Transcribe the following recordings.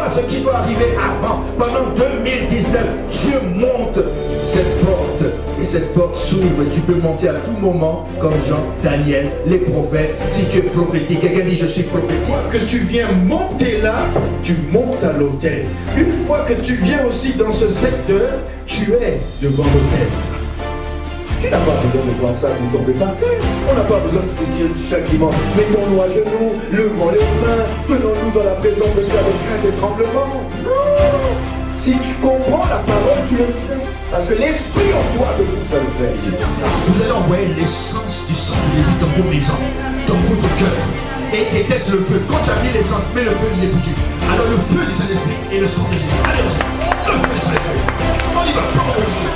vois ce qui doit arriver avant. Pendant 2019, Dieu monte cette porte. Et cette porte s'ouvre. Tu peux monter à tout moment, comme Jean, Daniel, les prophètes. Si tu es prophétique, quelqu'un dit je suis prophétique. Une fois que tu viens monter là, tu montes à l'autel. Une fois que tu viens aussi dans ce secteur, tu es devant l'autel. Tu n'as pas besoin de voir ça pour tomber par terre. On n'a pas besoin de te dire chacun, mettons-nous à genoux, levons les mains, tenons-nous dans la présence de Dieu avec crainte et tremblement. Non. Si tu comprends la parole, tu le fais. Parce que l'esprit en toi de vous, ça le fait. Vous allez envoyer l'essence du sang de Jésus dans vos maisons, dans votre cœur. Et déteste le feu. Quand tu as mis l'essence, mais le feu, il est foutu. Alors le feu du Saint-Esprit et le sang de Jésus. Allez, le feu du Saint-Esprit. On y va, prends mon autorité.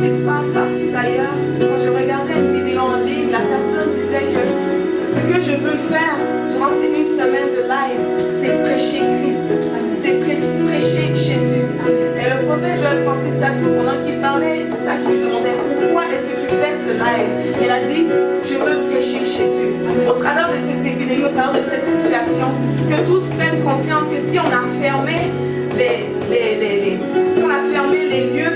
qui se passe partout ailleurs. Quand je regardais une vidéo en ligne, la personne disait que ce que je veux faire durant ces une semaine de live, c'est prêcher Christ, c'est prêcher Jésus. Et le prophète Joël Francis Tatou, pendant qu'il parlait, c'est ça qu'il lui demandait, pourquoi est-ce que tu fais ce live? Il a dit, je veux prêcher Jésus. Au travers de cette épidémie, au travers de cette situation, que tous prennent conscience que si on a fermé si on a fermé les lieux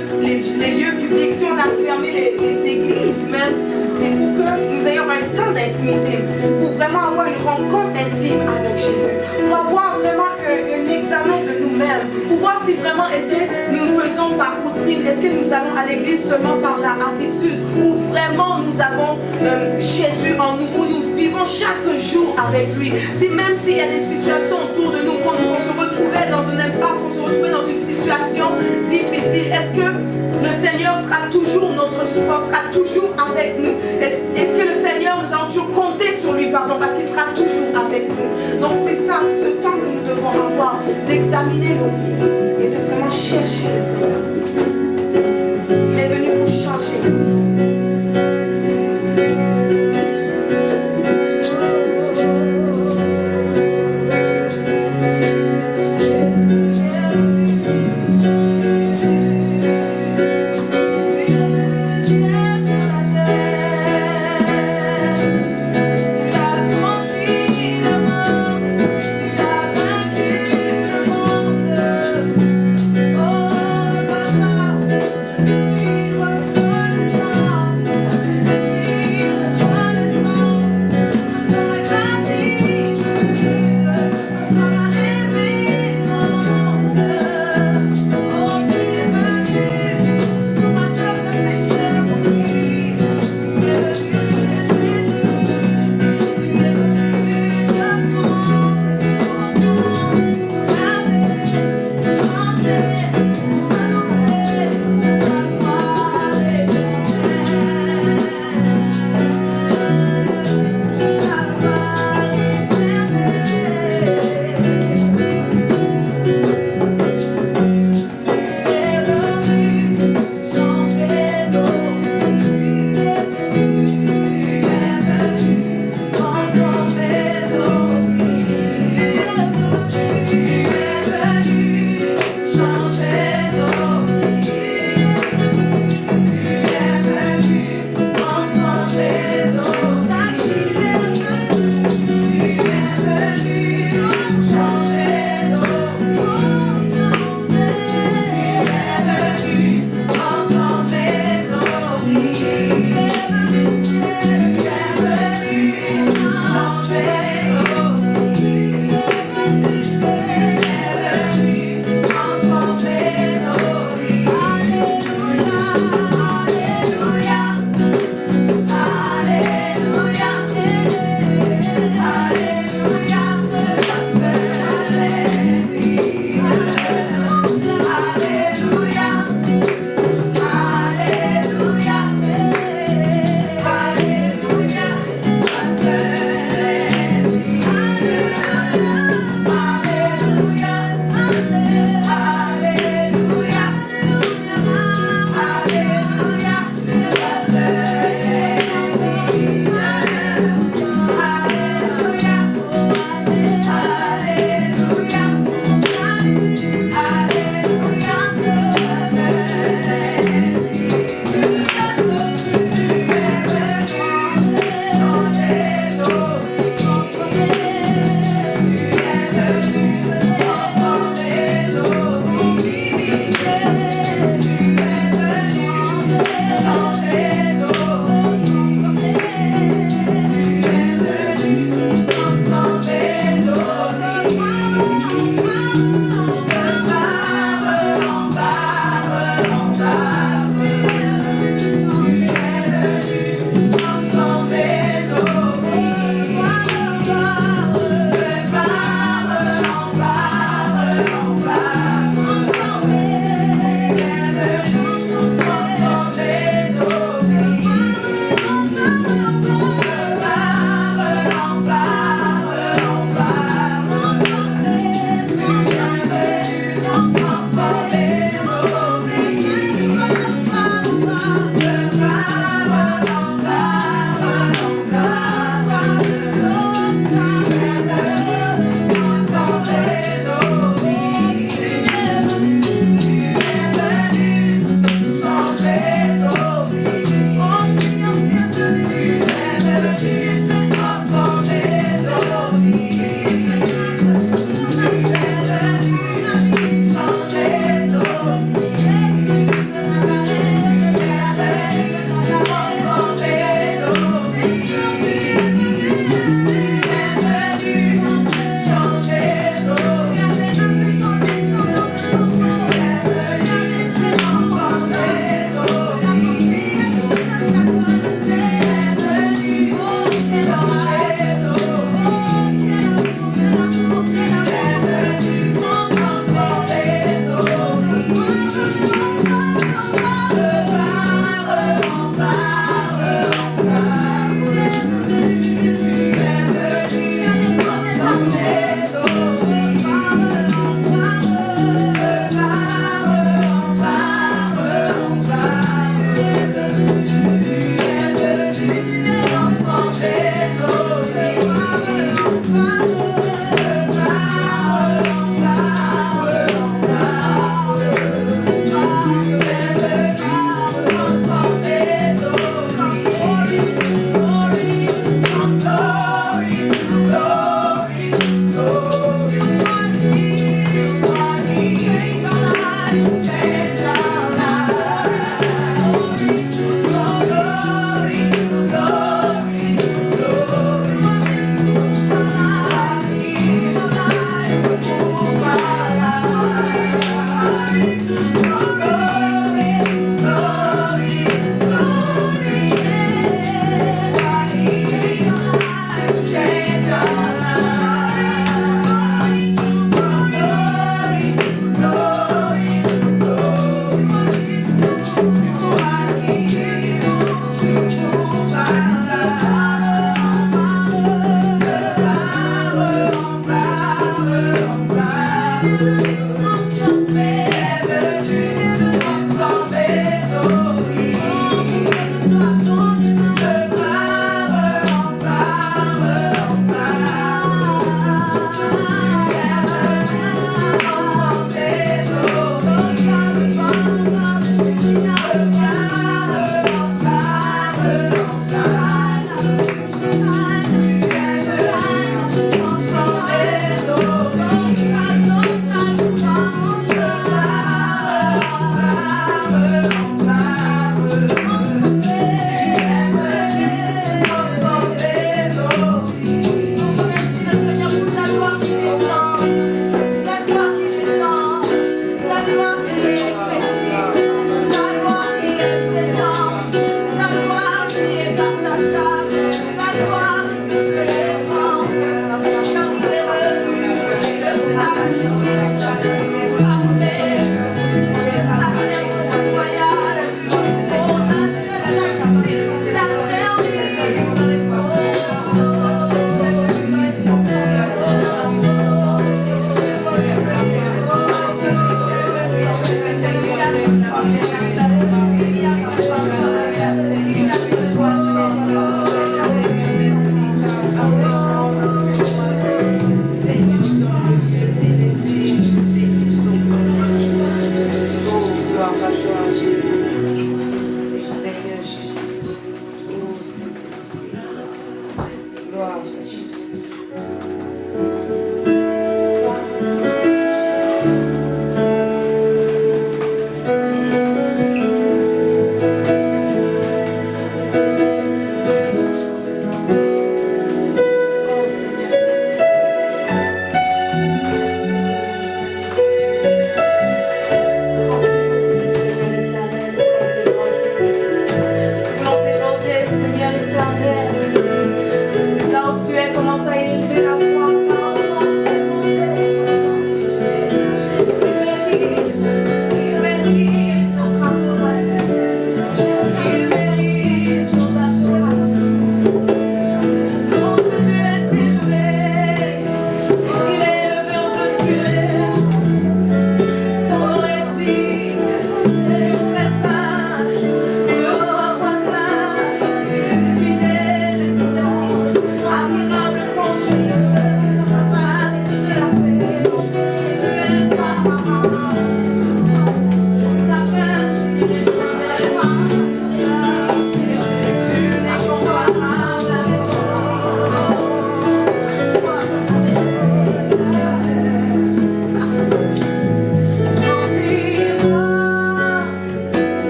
publics, si on a fermé les églises même, c'est pour que nous ayons un temps d'intimité, pour vraiment avoir une rencontre intime avec Jésus, pour avoir vraiment un examen de nous-mêmes, pour voir si vraiment est-ce que nous faisons par routine, est-ce que nous allons à l'église seulement par la habitude, ou vraiment nous avons Jésus en nous, où nous vivons chaque jour avec lui. Si même s'il y a des situations autour de nous, qu'on se retrouvait dans une impasse, qu'on se retrouvait dans une situation difficile, est-ce que le Seigneur sera toujours notre support, sera toujours avec nous? Est-ce que le Seigneur, nous allons toujours compter sur lui, parce qu'il sera toujours avec nous? Donc c'est ça, c'est ce temps que nous devons avoir, d'examiner nos vies et de vraiment chercher le Seigneur. Il est venu pour changer nos vies. Oh,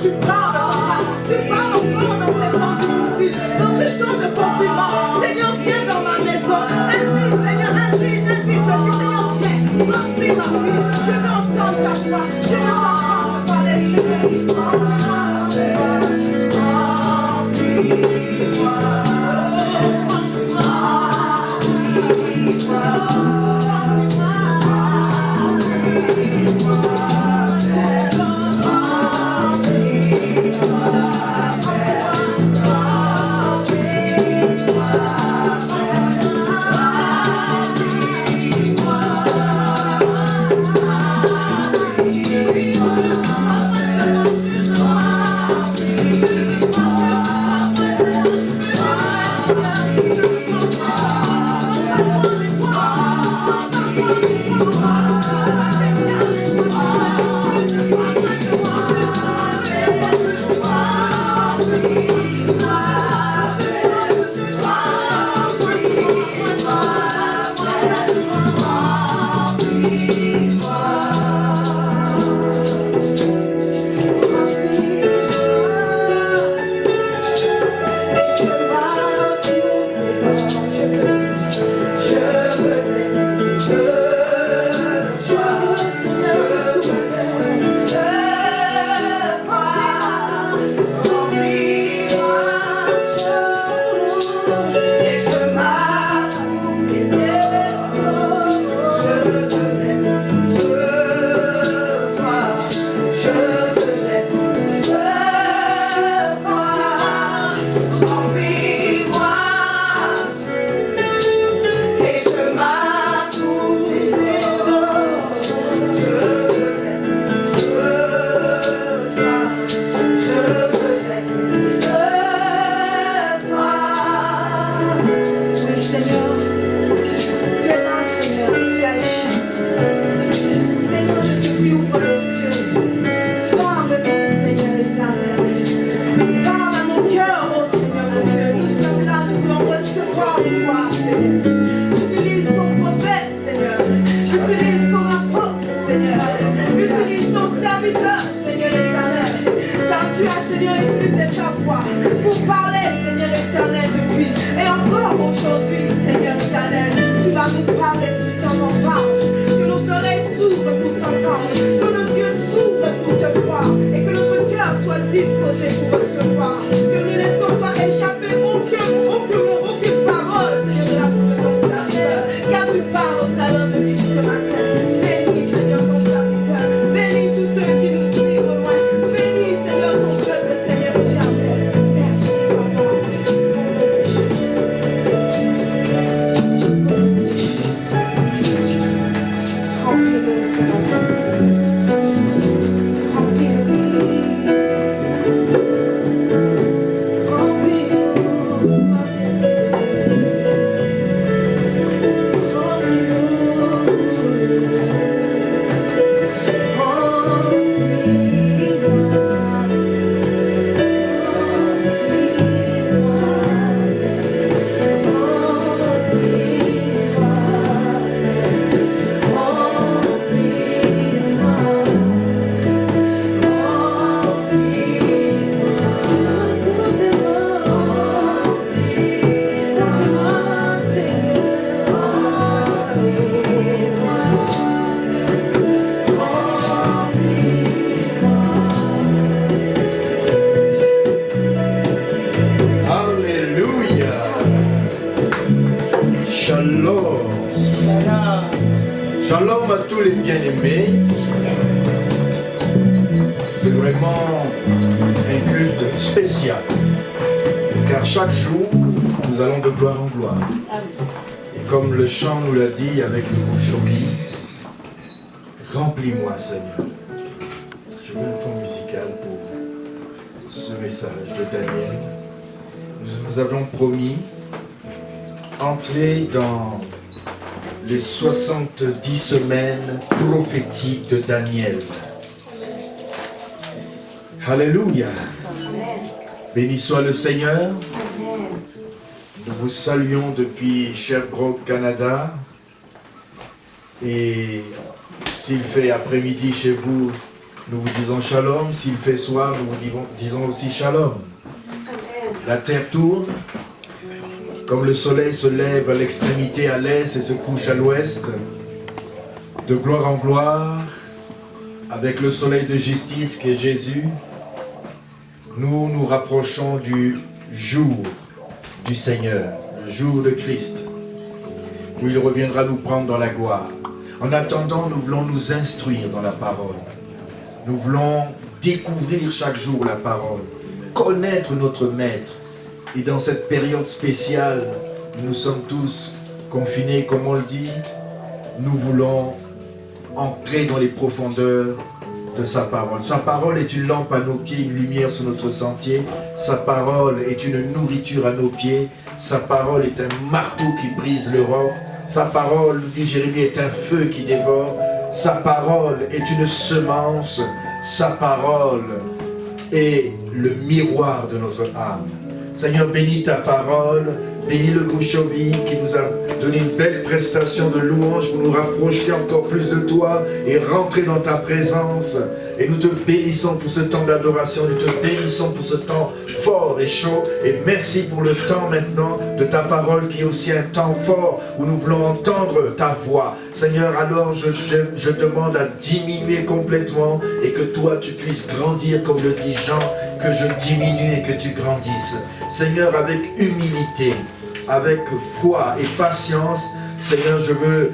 que tu parles, papa. Tu parles encore dans ces temps difficiles, dans ces temps de confinement. Seigneur, viens dans ma maison. Invite, Seigneur, invite. Vas-y, Seigneur, viens. Remplis ma vie. Je veux entendre ta voix. Je veux t'entendre parler, Shalom à tous les bien-aimés. C'est vraiment un culte spécial. Car chaque jour, nous allons de gloire en gloire. Et comme le chant nous l'a dit avec le groupe Choki, remplis-moi Seigneur. Je veux un fond musical pour ce message de Daniel. Nous vous avons promis entrer dans les 70 semaines prophétiques de Daniel. Alléluia. Béni soit le Seigneur. Nous vous saluons depuis Sherbrooke, Canada. Et s'il fait après-midi chez vous, Nous vous disons shalom. S'il fait soir, nous vous disons aussi shalom. La terre tourne. Comme le soleil se lève à l'extrémité à l'est et se couche à l'ouest. De gloire en gloire. Avec le soleil de justice qui est Jésus. Nous nous rapprochons du jour du Seigneur. Le jour de Christ. Où il reviendra nous prendre dans la gloire. En attendant, nous voulons nous instruire dans la parole. Nous voulons découvrir chaque jour la parole, connaître notre Maître. Et dans cette période spéciale, nous sommes tous confinés, comme on le dit, nous voulons entrer dans les profondeurs de sa parole. Sa parole est une lampe à nos pieds, une lumière sur notre sentier. Sa parole est une nourriture à nos pieds. Sa parole est un marteau qui brise le roc. Sa parole, nous dit Jérémie, est un feu qui dévore. Sa parole est une semence. Sa parole est le miroir de notre âme. Seigneur, bénis ta parole. Bénis le groupe Chobi qui nous a donné une belle prestation de louange pour nous rapprocher encore plus de toi et rentrer dans ta présence. Et nous te bénissons pour ce temps d'adoration, nous te bénissons pour ce temps fort et chaud. Et merci pour le temps maintenant de ta parole qui est aussi un temps fort où nous voulons entendre ta voix. Seigneur, alors je demande à diminuer complètement et que toi tu puisses grandir comme le dit Jean, que je diminue et que tu grandisses. Seigneur, avec humilité, avec foi et patience, Seigneur, je veux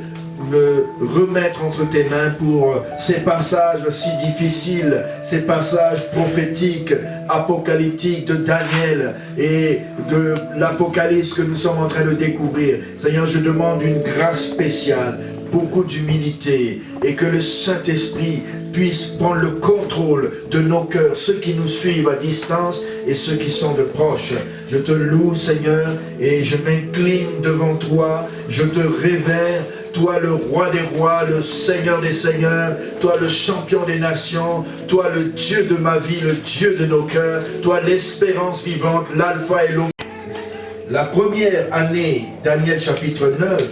me remettre entre tes mains pour ces passages si difficiles, ces passages prophétiques, apocalyptiques de Daniel et de l'Apocalypse que nous sommes en train de découvrir. Seigneur, je demande une grâce spéciale, beaucoup d'humilité et que le Saint-Esprit puisse prendre le contrôle de nos cœurs, ceux qui nous suivent à distance et ceux qui sont de proches. Je te loue, Seigneur, et je m'incline devant toi, je te révère, toi le roi des rois, le Seigneur des seigneurs, toi le champion des nations, toi le Dieu de ma vie, le Dieu de nos cœurs, toi l'espérance vivante, l'alpha et l'oméga. La première année, Daniel chapitre 9,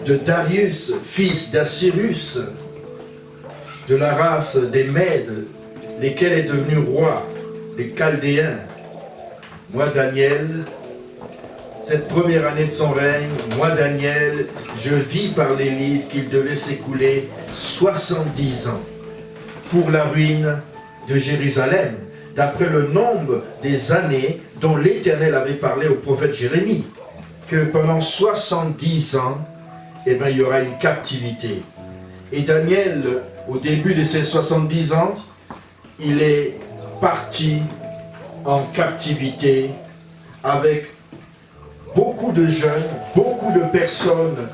de Darius, fils d'Assyrus, de la race des Mèdes, lesquels est devenu roi, les Chaldéens. Moi, Daniel, cette première année de son règne, moi, Daniel, je vis par les livres qu'il devait s'écouler 70 ans pour la ruine de Jérusalem, d'après le nombre des années dont l'Éternel avait parlé au prophète Jérémie, que pendant 70 ans, eh bien, il y aura une captivité. Et Daniel, au début de ses 70 ans, il est parti en captivité avec beaucoup de jeunes, beaucoup de personnes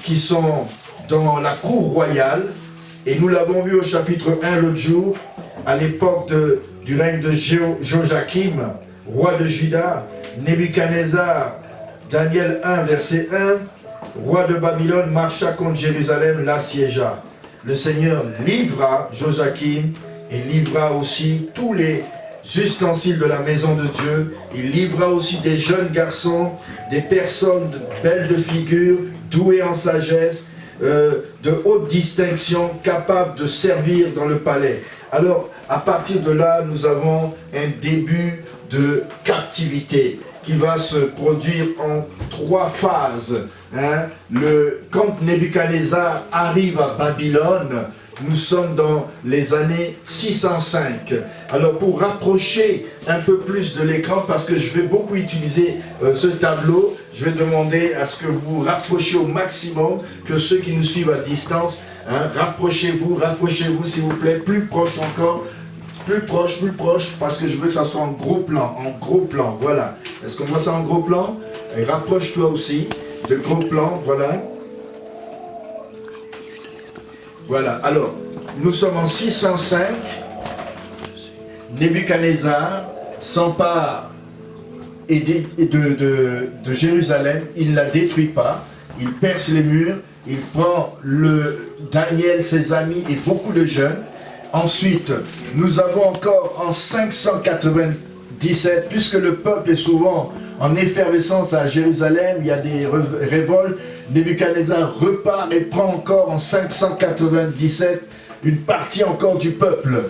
qui sont dans la cour royale. Et nous l'avons vu au chapitre 1 l'autre jour, à l'époque du règne de Joachim, roi de Juda, Nebuchadnezzar, Daniel 1, verset 1, roi de Babylone marcha contre Jérusalem, l'assiégea. Le Seigneur livra Joachim et livra aussi tous les ustensiles de la maison de Dieu. Il livra aussi des jeunes garçons, des personnes belles de figure, douées en sagesse, de haute distinction, capables de servir dans le palais. Alors, à partir de là, nous avons un début de captivité qui va se produire en 3 phases. Quand Nebuchadnezzar arrive à Babylone, nous sommes dans les années 605. Alors pour rapprocher un peu plus de l'écran, parce que je vais beaucoup utiliser ce tableau, je vais demander à ce que vous vous rapprochiez au maximum, que ceux qui nous suivent à distance, rapprochez-vous s'il vous plaît, plus proche encore, plus proche, parce que je veux que ça soit en gros plan, voilà. Est-ce qu'on voit ça en gros plan? Et rapproche-toi aussi de gros plan, voilà. Voilà, alors, nous sommes en 605, Nebuchadnezzar s'empare de Jérusalem, il ne la détruit pas, il perce les murs, il prend Daniel, ses amis et beaucoup de jeunes. Ensuite, nous avons encore en 597, puisque le peuple est souvent en effervescence à Jérusalem, il y a des révoltes, Nebuchadnezzar repart et prend encore en 597 une partie encore du peuple.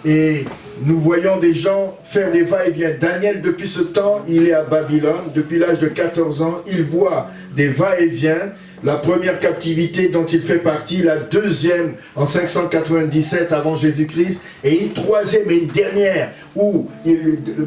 Et nous voyons des gens faire des va-et-vient. Daniel, depuis ce temps, il est à Babylone. Depuis l'âge de 14 ans, il voit des va-et-vient. La première captivité dont il fait partie, la deuxième en 597 avant Jésus-Christ, et une troisième et une dernière où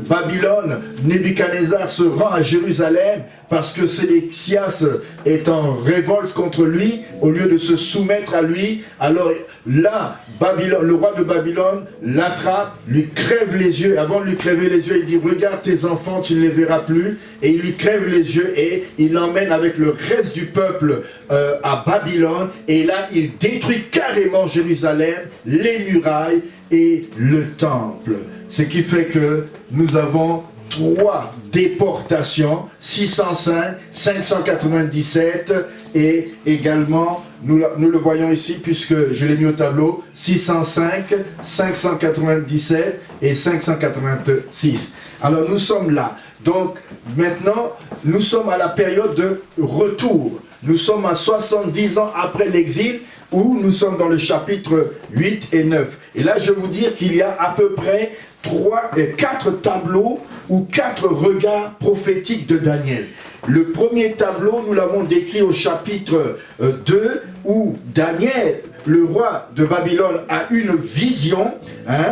Babylone, Nebuchadnezzar se rend à Jérusalem parce que Sédécias est en révolte contre lui, au lieu de se soumettre à lui. Alors là, Babylone, le roi de Babylone l'attrape, lui crève les yeux. Avant de lui crèver les yeux, il dit: regarde tes enfants, tu ne les verras plus. Et il lui crève les yeux et il l'emmène avec le reste du peuple à Babylone. Et là, il détruit carrément Jérusalem, les murailles et le temple. Ce qui fait que nous avons 3 déportations, 605, 597 et également, nous le voyons ici puisque je l'ai mis au tableau, 605, 597 et 586. Alors nous sommes là. Donc maintenant, nous sommes à la période de retour. Nous sommes à 70 ans après l'exil, où nous sommes dans le chapitre 8 et 9. Et là, je vais vous dire qu'il y a à peu près 4 tableaux ou 4 regards prophétiques de Daniel. Le premier tableau, nous l'avons décrit au chapitre 2, où Daniel, le roi de Babylone, a une vision.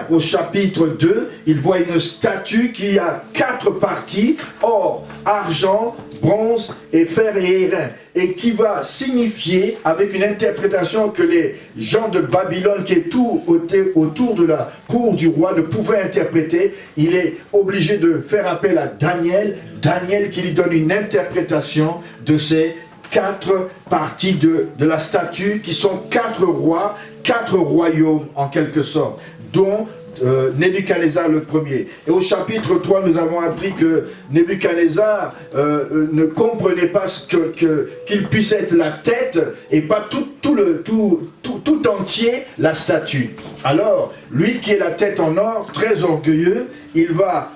Au chapitre 2, il voit une statue qui a 4 parties, or, argent, bronze et fer et airain, et qui va signifier, avec une interprétation que les gens de Babylone qui étaient autour de la cour du roi ne pouvaient interpréter, il est obligé de faire appel à Daniel, qui lui donne une interprétation de ces 4 parties de la statue, qui sont 4 rois, 4 royaumes en quelque sorte, dont Nebuchadnezzar le premier. Et au chapitre 3, nous avons appris que Nebuchadnezzar ne comprenait pas qu'il puisse être la tête et pas tout entier la statue. Alors, lui qui est la tête en or, très orgueilleux, il va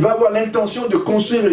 avoir l'intention de construire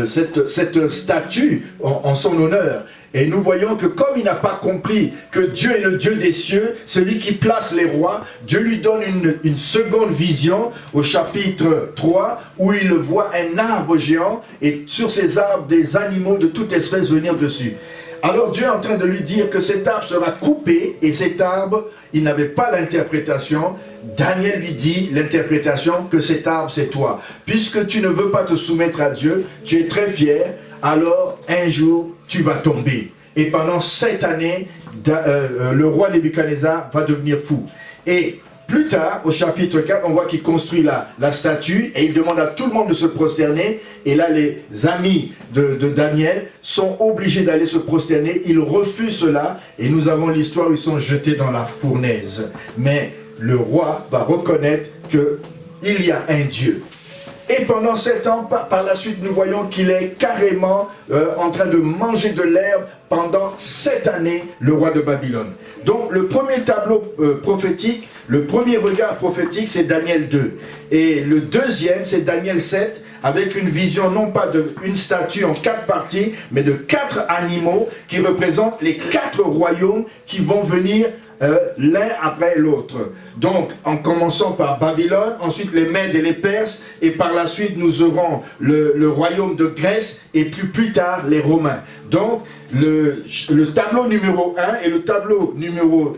cette statue en son honneur. Et nous voyons que comme il n'a pas compris que Dieu est le Dieu des cieux, celui qui place les rois, Dieu lui donne une seconde vision au chapitre 3, où il voit un arbre géant et sur ces arbres des animaux de toute espèce venir dessus. Alors Dieu est en train de lui dire que cet arbre sera coupé, et cet arbre, il n'avait pas l'interprétation. Daniel lui dit l'interprétation que cet arbre c'est toi. Puisque tu ne veux pas te soumettre à Dieu, tu es très fier, alors un jour tu vas tomber. Et pendant 7 années, le roi Nebuchadnezzar va devenir fou. Et plus tard, au chapitre 4, on voit qu'il construit la statue et il demande à tout le monde de se prosterner. Et là, les amis de Daniel sont obligés d'aller se prosterner. Ils refusent cela et nous avons l'histoire où ils sont jetés dans la fournaise. Mais le roi va reconnaître qu'il y a un Dieu. Et pendant 7 ans, par la suite, nous voyons qu'il est carrément en train de manger de l'herbe pendant 7 années, le roi de Babylone. Donc, le premier tableau prophétique, le premier regard prophétique, c'est Daniel 2. Et le deuxième, c'est Daniel 7, avec une vision non pas d'une statue en 4 parties, mais de 4 animaux qui représentent les 4 royaumes qui vont venir l'un après l'autre. Donc, en commençant par Babylone, ensuite les Mèdes et les Perses, et par la suite nous aurons le royaume de Grèce, et plus tard les Romains. Donc, le tableau numéro 1 et le tableau numéro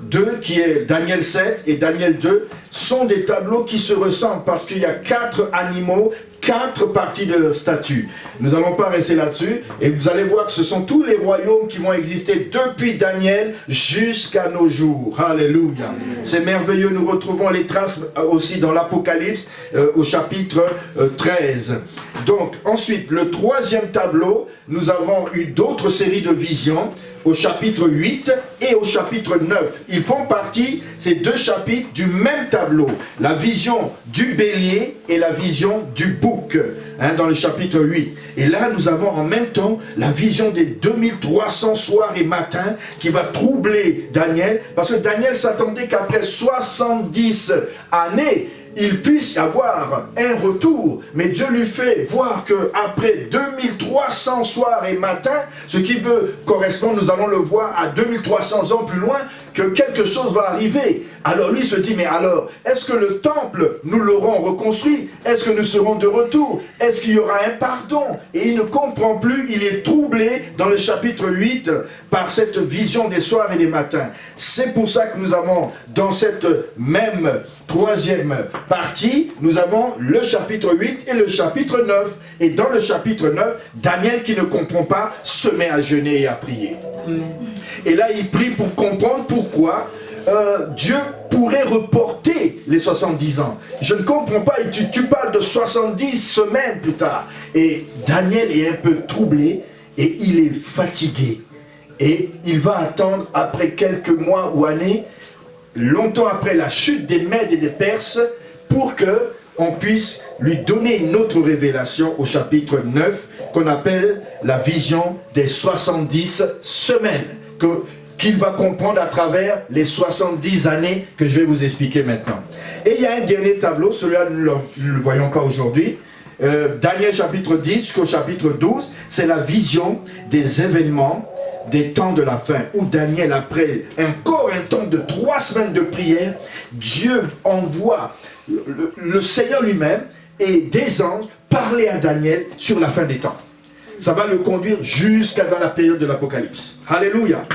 2, qui est Daniel 7 et Daniel 2, sont des tableaux qui se ressemblent, parce qu'il y a 4 animaux, 4 parties de la statue. Nous n'allons pas rester là-dessus, et vous allez voir que ce sont tous les royaumes qui vont exister depuis Daniel jusqu'à nos jours. Alléluia. C'est merveilleux, nous retrouvons les traces aussi dans l'Apocalypse au chapitre 13. Donc ensuite, le troisième tableau, nous avons eu d'autres séries de visions au chapitre 8 et au chapitre 9. Ils font partie, ces 2 chapitres, du même tableau. La vision du bélier et la vision du bouc, dans le chapitre 8. Et là, nous avons en même temps la vision des 2300 soirs et matins qui va troubler Daniel, parce que Daniel s'attendait qu'après 70 années, il puisse y avoir un retour, mais Dieu lui fait voir qu'après 2300 soirs et matins, ce qui veut correspondre, nous allons le voir à 2300 ans plus loin, que quelque chose va arriver. Alors lui se dit, mais alors, est-ce que le temple, nous l'aurons reconstruit? Est-ce que nous serons de retour? Est-ce qu'il y aura un pardon? Et il ne comprend plus, il est troublé dans le chapitre 8 par cette vision des soirs et des matins. C'est pour ça que nous avons, dans cette même troisième partie, nous avons le chapitre 8 et le chapitre 9. Et dans le chapitre 9, Daniel qui ne comprend pas se met à jeûner et à prier. Amen. Et là, il prie pour comprendre pourquoi Dieu pourrait reporter les 70 ans. Je ne comprends pas, et tu parles de 70 semaines plus tard. Et Daniel est un peu troublé et il est fatigué. Et il va attendre après quelques mois ou années, longtemps après la chute des Mèdes et des Perses, pour que on puisse lui donner une autre révélation au chapitre 9, qu'on appelle la vision des 70 semaines, qu'il va comprendre à travers les 70 années que je vais vous expliquer maintenant. Et il y a un dernier tableau, celui-là nous ne le voyons pas aujourd'hui, Daniel chapitre 10 jusqu'au chapitre 12, c'est la vision des événements des temps de la fin, où Daniel, après encore un temps de 3 semaines de prière, Dieu envoie le Seigneur lui-même et des anges parler à Daniel sur la fin des temps. Ça va le conduire jusqu'à dans la période de l'Apocalypse. Alléluia.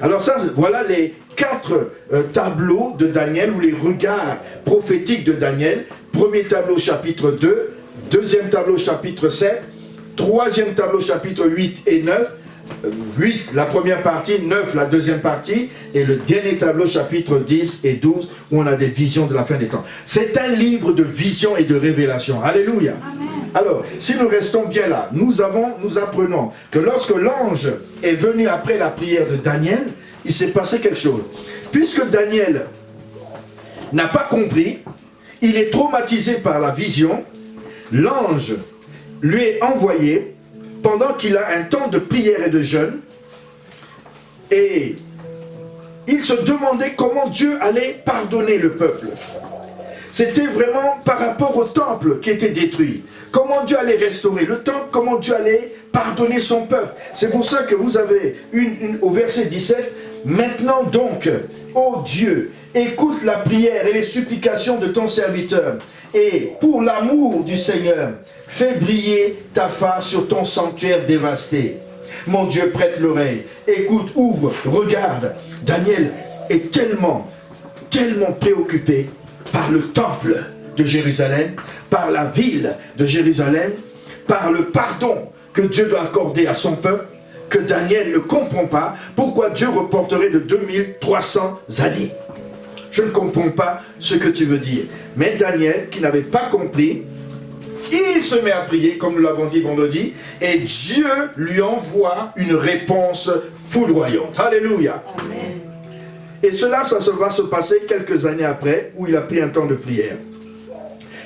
Alors ça, voilà les 4 tableaux de Daniel, ou les regards prophétiques de Daniel. Premier tableau chapitre 2, deuxième tableau chapitre 7, troisième tableau chapitre 8 et 9, 8 la première partie, 9 la deuxième partie, et le dernier tableau chapitre 10 et 12 où on a des visions de la fin des temps. C'est un livre de visions et de révélations. Alléluia. Amen. Alors, si nous restons bien là, nous apprenons que lorsque l'ange est venu après la prière de Daniel, il s'est passé quelque chose. Puisque Daniel n'a pas compris, il est traumatisé par la vision, l'ange lui est envoyé pendant qu'il a un temps de prière et de jeûne, et il se demandait comment Dieu allait pardonner le peuple. C'était vraiment par rapport au temple qui était détruit. Comment Dieu allait restaurer le temple, comment Dieu allait pardonner son peuple. C'est pour ça que vous avez au verset 17, « Maintenant donc, ô Dieu, écoute la prière et les supplications de ton serviteur, et pour l'amour du Seigneur, fais briller ta face sur ton sanctuaire dévasté. Mon Dieu, prête l'oreille, écoute, ouvre, regarde. » Daniel est tellement préoccupé par le temple de Jérusalem, par la ville de Jérusalem, par le pardon que Dieu doit accorder à son peuple, que Daniel ne comprend pas pourquoi Dieu reporterait de 2300 années. Je ne comprends pas ce que tu veux dire. Mais Daniel, qui n'avait pas compris, il se met à prier, comme nous l'avons dit vendredi, et Dieu lui envoie une réponse foudroyante. Alléluia. Amen. Et cela, ça va se passer quelques années après, où il a pris un temps de prière.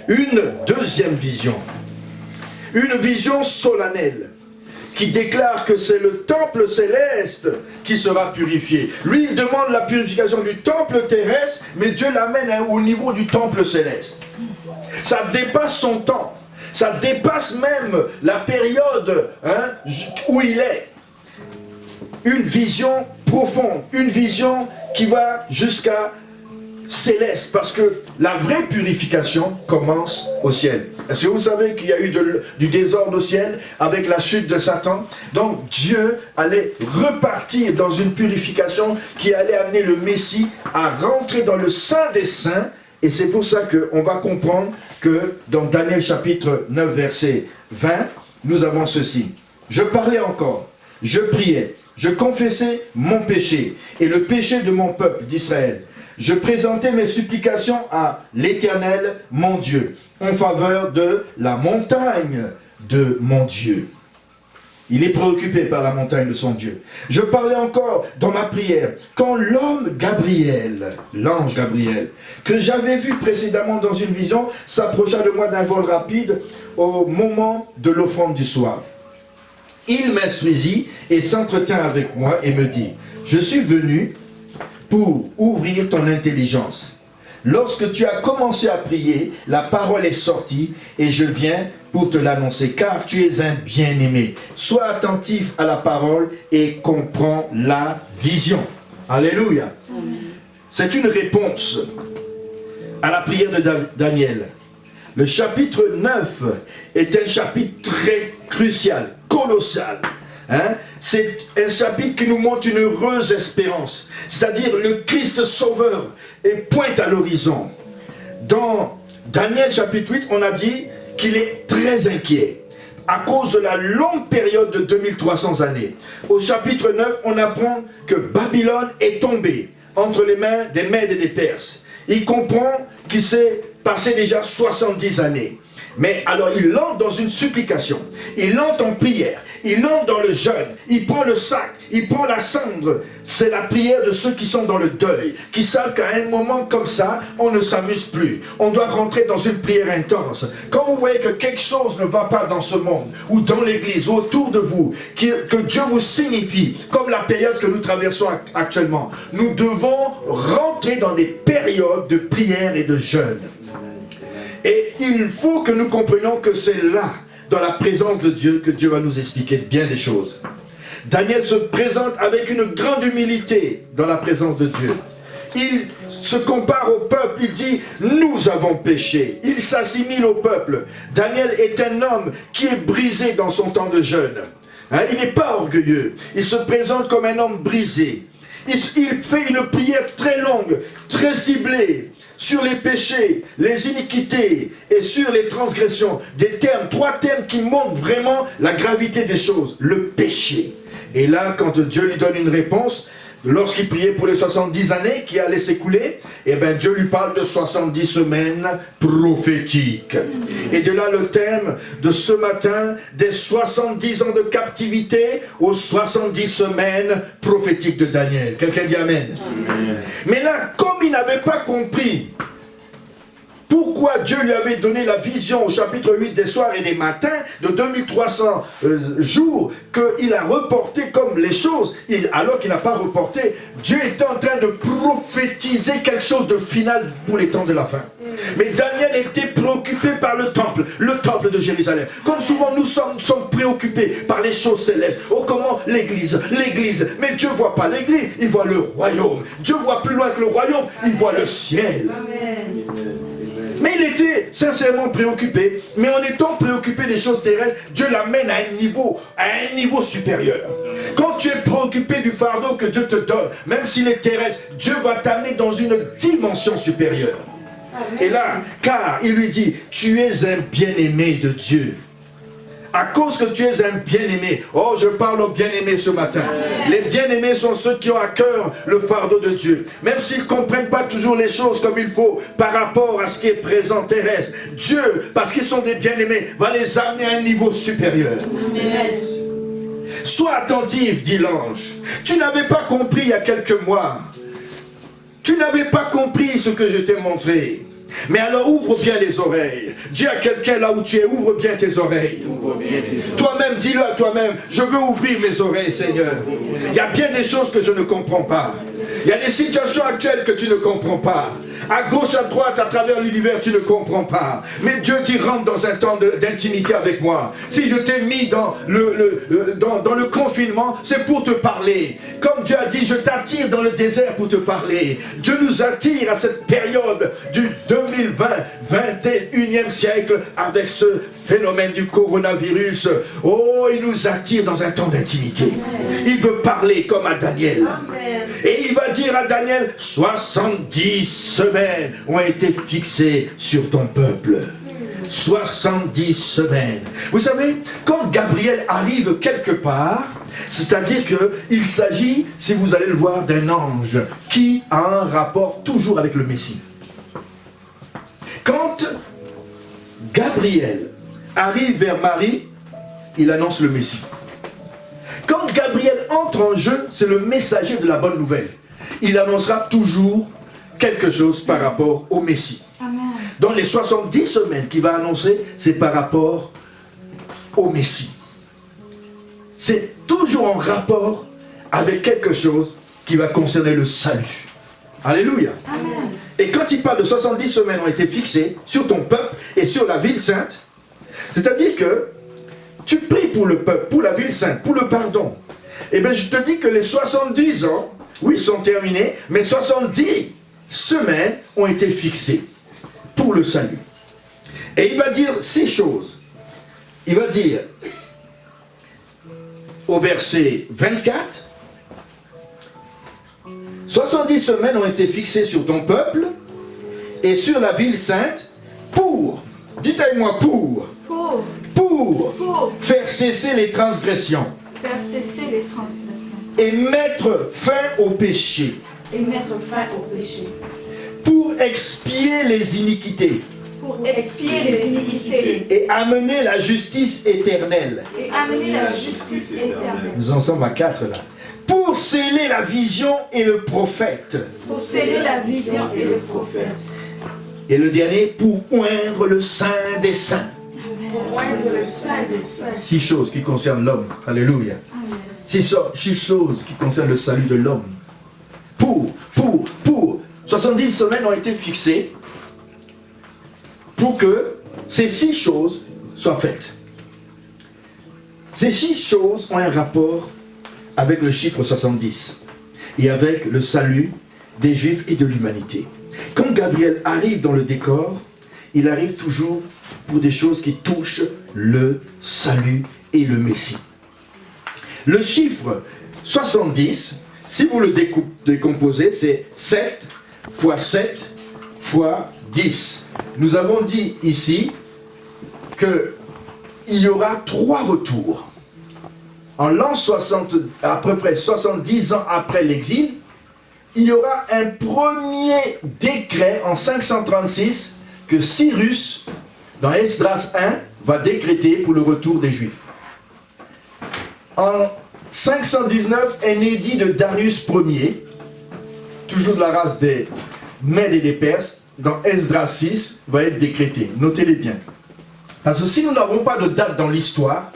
Une deuxième vision. Une vision solennelle, qui déclare que c'est le temple céleste qui sera purifié. Lui, il demande la purification du temple terrestre, mais Dieu l'amène au niveau du temple céleste. Ça dépasse son temps. Ça dépasse même la période où il est. Une vision profonde, une vision qui va jusqu'à céleste, parce que la vraie purification commence au ciel. Est-ce que vous savez qu'il y a eu du désordre au ciel avec la chute de Satan? Donc Dieu allait repartir dans une purification qui allait amener le Messie à rentrer dans le Saint des Saints. Et c'est pour ça qu'on va comprendre que dans Daniel chapitre 9 verset 20, nous avons ceci. Je parlais encore, je priais, je confessais mon péché et le péché de mon peuple d'Israël. Je présentais mes supplications à l'Éternel, mon Dieu, en faveur de la montagne de mon Dieu. Il est préoccupé par la montagne de son Dieu. Je parlais encore dans ma prière, quand l'homme Gabriel, l'ange Gabriel, que j'avais vu précédemment dans une vision, s'approcha de moi d'un vol rapide au moment de l'offrande du soir. Il m'instruisit et s'entretint avec moi et me dit, je suis venu pour ouvrir ton intelligence. Lorsque tu as commencé à prier, la parole est sortie et je viens pour te l'annoncer, car tu es un bien-aimé. Sois attentif à la parole et comprends la vision. Alléluia. C'est une réponse à la prière de Daniel. Le chapitre 9 est un chapitre très crucial, colossal. Hein? C'est un chapitre qui nous montre une heureuse espérance. C'est-à-dire le Christ sauveur et pointe à l'horizon. Dans Daniel chapitre 8, on a dit qu'il est très inquiet à cause de la longue période de 2300 années. Au chapitre 9, on apprend que Babylone est tombée entre les mains des Mèdes et des Perses. Il comprend qu'il s'est passé déjà 70 années. Mais alors il entre dans une supplication, il entre en prière, il entre dans le jeûne, il prend le sac, il prend la cendre. C'est la prière de ceux qui sont dans le deuil, qui savent qu'à un moment comme ça, on ne s'amuse plus. On doit rentrer dans une prière intense. Quand vous voyez que quelque chose ne va pas dans ce monde, ou dans l'église, ou autour de vous, que Dieu vous signifie, comme la période que nous traversons actuellement, nous devons rentrer dans des périodes de prière et de jeûne. Et il faut que nous comprenions que c'est là, dans la présence de Dieu, que Dieu va nous expliquer bien des choses. Daniel se présente avec une grande humilité dans la présence de Dieu. Il se compare au peuple, il dit « Nous avons péché ». Il s'assimile au peuple. Daniel est un homme qui est brisé dans son temps de jeûne. Hein, il n'est pas orgueilleux. Il se présente comme un homme brisé. Il fait une prière très longue, très ciblée, sur les péchés, les iniquités et sur les transgressions. Des termes, 3 termes qui montrent vraiment la gravité des choses. Le péché. Et là, quand Dieu lui donne une réponse, lorsqu'il priait pour les 70 années qui allaient s'écouler, eh bien Dieu lui parle de 70 semaines prophétiques. Et de là le thème de ce matin, des 70 ans de captivité aux 70 semaines prophétiques de Daniel. Quelqu'un dit Amen. Amen. Mais là, comme il n'avait pas compris pourquoi Dieu lui avait donné la vision au chapitre 8 des soirs et des matins de 2300 jours qu'il a reporté comme les choses, alors qu'il n'a pas reporté, Dieu était en train de prophétiser quelque chose de final pour les temps de la fin. Mais Daniel était préoccupé par le temple de Jérusalem. Comme souvent nous sommes préoccupés par les choses célestes. Oh, comment l'église. Mais Dieu ne voit pas l'église, il voit le royaume. Dieu voit plus loin que le royaume, il voit le ciel. Amen. Mais il était sincèrement préoccupé. Mais en étant préoccupé des choses terrestres, Dieu l'amène à un niveau supérieur. Quand tu es préoccupé du fardeau que Dieu te donne, même s'il est terrestre, Dieu va t'amener dans une dimension supérieure. Et là, car il lui dit, tu es un bien-aimé de Dieu. À cause que tu es un bien-aimé. Oh, je parle aux bien-aimés ce matin. Les bien-aimés sont ceux qui ont à cœur le fardeau de Dieu. Même s'ils ne comprennent pas toujours les choses comme il faut par rapport à ce qui est présent terrestre. Dieu, parce qu'ils sont des bien-aimés, va les amener à un niveau supérieur. Amen. Sois attentif, dit l'ange. Tu n'avais pas compris il y a quelques mois. Tu n'avais pas compris ce que je t'ai montré. Mais alors ouvre bien les oreilles. Dis à quelqu'un là où tu es, ouvre bien tes oreilles. Toi-même, dis-le à toi-même, je veux ouvrir mes oreilles, Seigneur. Il y a bien des choses que je ne comprends pas. Il y a des situations actuelles que tu ne comprends pas. À gauche, à droite, à travers l'univers, tu ne comprends pas. Mais Dieu dit, rentre dans un temps d'intimité avec moi. Si je t'ai mis dans le confinement, c'est pour te parler. Comme Dieu a dit, je t'attire dans le désert pour te parler. Dieu nous attire à cette période du 2020, 21e siècle, avec ce phénomène du coronavirus. Oh, il nous attire dans un temps d'intimité. Il veut parler comme à Daniel. Amen. Et il va dire à Daniel, 70 semaines ont été fixées sur ton peuple. 70 semaines. Vous savez, quand Gabriel arrive quelque part, c'est-à-dire qu'il s'agit, si vous allez le voir, d'un ange qui a un rapport toujours avec le Messie. Quand Gabriel arrive vers Marie, il annonce le Messie. Quand Gabriel entre en jeu, c'est le messager de la bonne nouvelle. Il annoncera toujours quelque chose par rapport au Messie. Amen. Dans les 70 semaines qu'il va annoncer, c'est par rapport au Messie. C'est toujours en rapport avec quelque chose qui va concerner le salut. Alléluia. Amen. Et quand il parle de 70 semaines ont été fixées sur ton peuple et sur la ville sainte, c'est-à-dire que tu pries pour le peuple, pour la ville sainte, pour le pardon. Eh bien, je te dis que les 70 ans oui, sont terminées, mais 70 semaines ont été fixées pour le salut. Et il va dire 6 choses. Il va dire au verset 24, 70 semaines ont été fixées sur ton peuple et sur la ville sainte pour, dites avec moi pour faire cesser les transgressions. Faire cesser les transgressions. Et mettre fin au péché. Et mettre fin au péché. Pour expier les iniquités. Pour expier les iniquités. Et amener la justice éternelle. Et amener la justice éternelle. Nous en sommes à 4 là. Pour sceller la vision et le prophète. Pour sceller la vision et le prophète. Et le dernier, pour oindre le Saint des Saints. Pour oindre le Saint des Saints. 6 choses qui concernent l'homme. Alléluia. 6 choses qui concernent le salut de l'homme. Pour. 70 semaines ont été fixées pour que ces 6 choses soient faites. Ces 6 choses ont un rapport avec le chiffre 70 et avec le salut des Juifs et de l'humanité. Quand Gabriel arrive dans le décor, il arrive toujours pour des choses qui touchent le salut et le Messie. Le chiffre 70, si vous le décomposez, c'est 7 fois 7 fois 10. Nous avons dit ici qu'il y aura 3 retours. En l'an 60, à peu près 70 ans après l'exil, il y aura un premier décret en 536 que Cyrus, dans Esdras 1, va décréter pour le retour des Juifs. En 519, un édit de Darius Ier, toujours de la race des Mèdes et des Perses, dans Esdras 6, va être décrété. Notez-les bien. Parce que si nous n'avons pas de date dans l'histoire,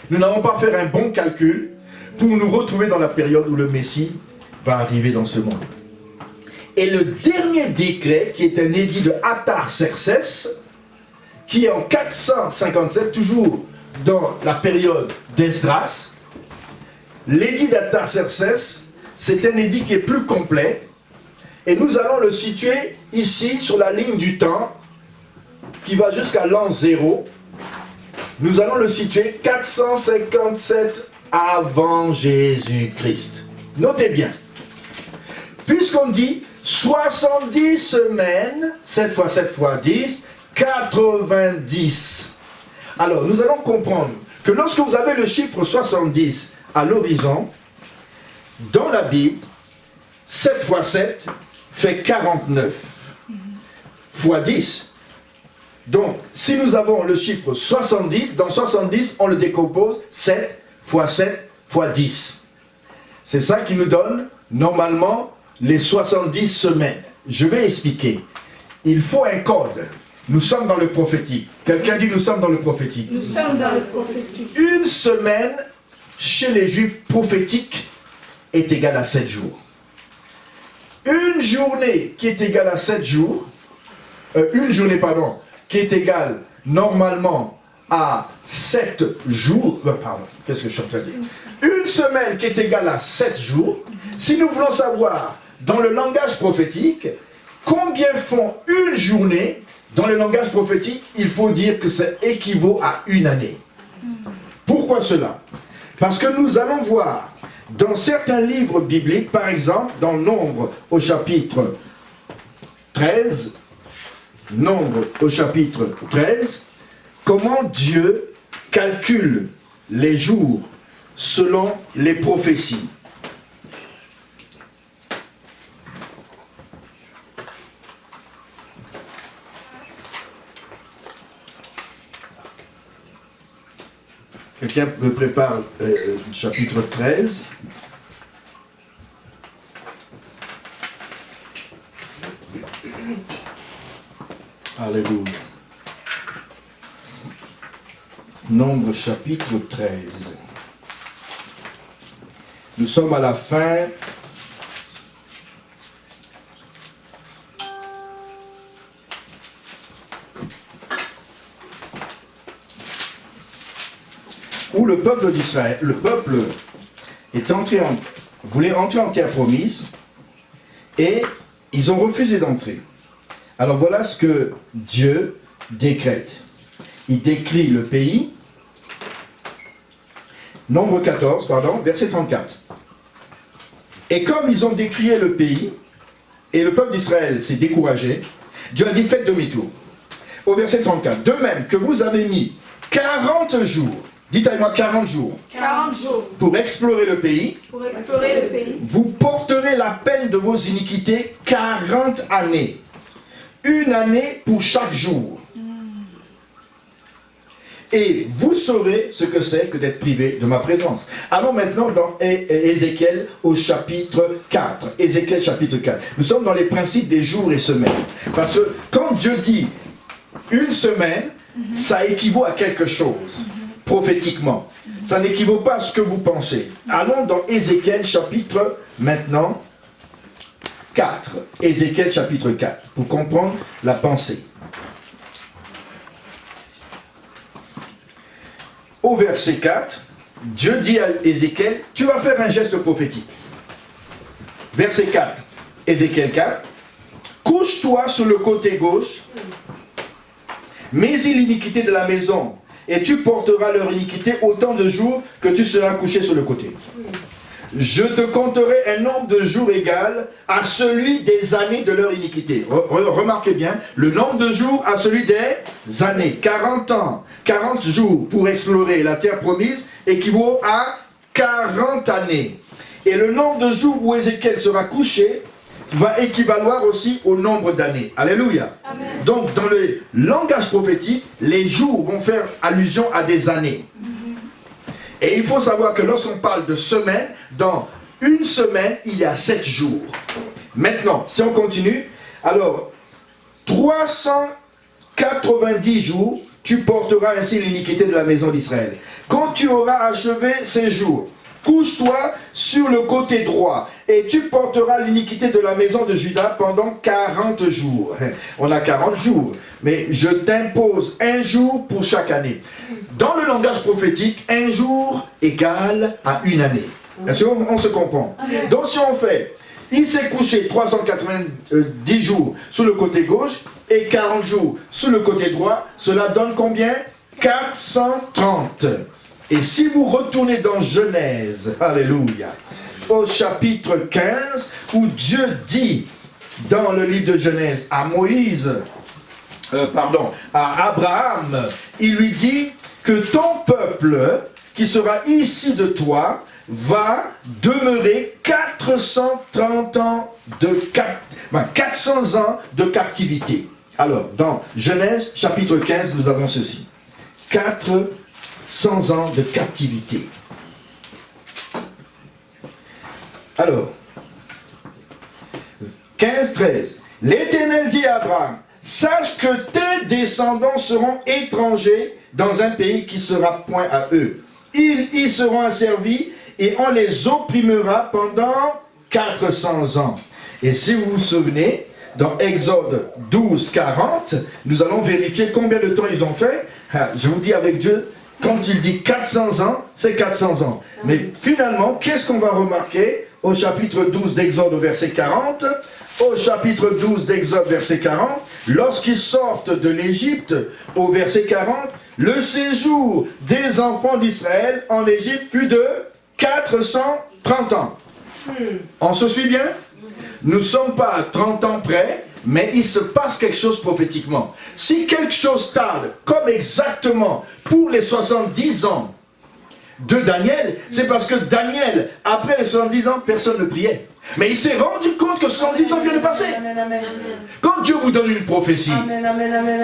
nous n'avons pas fait un bon calcul pour nous retrouver dans la période où le Messie va arriver dans ce monde. Et le dernier décret, qui est un édit de Artaxerxès, qui est en 457, toujours dans la période d'Esdras, l'édit d'Artaxerxès, c'est un édit qui est plus complet, et nous allons le situer ici sur la ligne du temps, qui va jusqu'à l'an 0. Nous allons le situer 457 avant Jésus-Christ. Notez bien. Puisqu'on dit 70 semaines, 7 fois 7 fois 10, 90. Alors, nous allons comprendre que lorsque vous avez le chiffre 70 à l'horizon, dans la Bible, 7 fois 7 fait 49 fois 10. Donc, si nous avons le chiffre 70, dans 70, on le décompose 7 fois 7 fois 10. C'est ça qui nous donne, normalement, les 70 semaines. Je vais expliquer. Il faut un code. Nous sommes dans le prophétique. Quelqu'un dit nous sommes dans le prophétique. Nous sommes dans le prophétique. Une semaine, chez les Juifs prophétiques, est égale à 7 jours. Une journée qui est égale à 7 jours, qui est égale normalement à 7 jours, qu'est-ce que je suis en train de dire? Une semaine qui est égale à 7 jours, si nous voulons savoir dans le langage prophétique, combien font une journée, dans le langage prophétique, il faut dire que ça équivaut à une année. Pourquoi cela? Parce que nous allons voir dans certains livres bibliques, par exemple dans Nombre au chapitre 13, Nombre au chapitre 13, comment Dieu calcule les jours selon les prophéties. Quelqu'un me prépare chapitre 13. Alléluia. Nombre chapitre 13. Nous sommes à la fin où le peuple d'Israël, le peuple est entré voulait entrer en terre promise, Et ils ont refusé d'entrer. Alors voilà ce que Dieu décrète. Il décrit le pays. Nombre 14, pardon, verset 34. Et comme ils ont décrié le pays, et le peuple d'Israël s'est découragé, Dieu a dit faites demi-tour. Au verset 34, de même que vous avez mis 40 jours, dites avec moi 40 jours, 40 jours pour explorer le pays, pour explorer le pays. vous porterez la peine de vos iniquités 40 années. Une année pour chaque jour. Et vous saurez ce que c'est que d'être privé de ma présence. Allons maintenant dans Ézéchiel au chapitre 4. Ézéchiel chapitre 4. Nous sommes dans les principes des jours et semaines. Parce que quand Dieu dit une semaine, ça équivaut à quelque chose, prophétiquement. Ça n'équivaut pas à ce que vous pensez. Allons dans Ézéchiel chapitre maintenant 4. Ézéchiel chapitre 4, pour comprendre la pensée. Au verset 4, Dieu dit à Ézéchiel, tu vas faire un geste prophétique. Verset 4, Ézéchiel 4, couche-toi sur le côté gauche, mets-y l'iniquité de la maison, et tu porteras leur iniquité autant de jours que tu seras couché sur le côté. Je te compterai un nombre de jours égal à celui des années de leur iniquité. Remarquez bien, le nombre de jours à celui des années. 40 ans, 40 jours pour explorer la terre promise équivaut à 40 années. Et le nombre de jours où Ézéchiel sera couché va équivaloir aussi au nombre d'années. Alléluia. Amen. Donc dans le langage prophétique, les jours vont faire allusion à des années. Et il faut savoir que lorsqu'on parle de semaine, dans une semaine, il y a 7 jours. Maintenant, si on continue, alors, 390 jours, tu porteras ainsi l'iniquité de la maison d'Israël. Quand tu auras achevé ces jours, couche-toi sur le côté droit, et tu porteras l'iniquité de la maison de Juda pendant 40 jours. On a 40 jours, mais je t'impose un jour pour chaque année. Dans le langage prophétique, un jour égale à une année. Est-ce qu'on se comprend? Donc si on fait, il s'est couché 390 jours sur le côté gauche et 40 jours sur le côté droit, cela donne combien? 430. Et si vous retournez dans Genèse, alléluia, au chapitre 15, où Dieu dit dans le livre de Genèse à Moïse, à Abraham, il lui dit que ton peuple, qui sera ici de toi, va demeurer 430 ans de 400 ans de captivité. Alors, dans Genèse, chapitre 15, nous avons ceci. 400 ans de captivité. Alors, 15-13. L'Éternel dit à Abraham, sache que tes descendants seront étrangers dans un pays qui sera point à eux. Ils y seront asservis et on les opprimera pendant 400 ans. Et si vous vous souvenez, dans Exode 12, 40, nous allons vérifier combien de temps ils ont fait. Je vous dis avec Dieu, quand il dit 400 ans, c'est 400 ans. Mais finalement, qu'est-ce qu'on va remarquer au chapitre 12 d'Exode au verset 40? Au chapitre 12 d'Exode, verset 40, lorsqu'ils sortent de l'Égypte, au verset 40, le séjour des enfants d'Israël en Égypte fut de 430 ans. On se suit bien? Nous ne sommes pas à 30 ans près, mais il se passe quelque chose prophétiquement. Si quelque chose tarde, comme exactement pour les 70 ans de Daniel, c'est parce que Daniel, après les 70 ans, personne ne priait. Mais il s'est rendu compte que 70 ans viennent de passer. Quand Dieu vous donne une prophétie,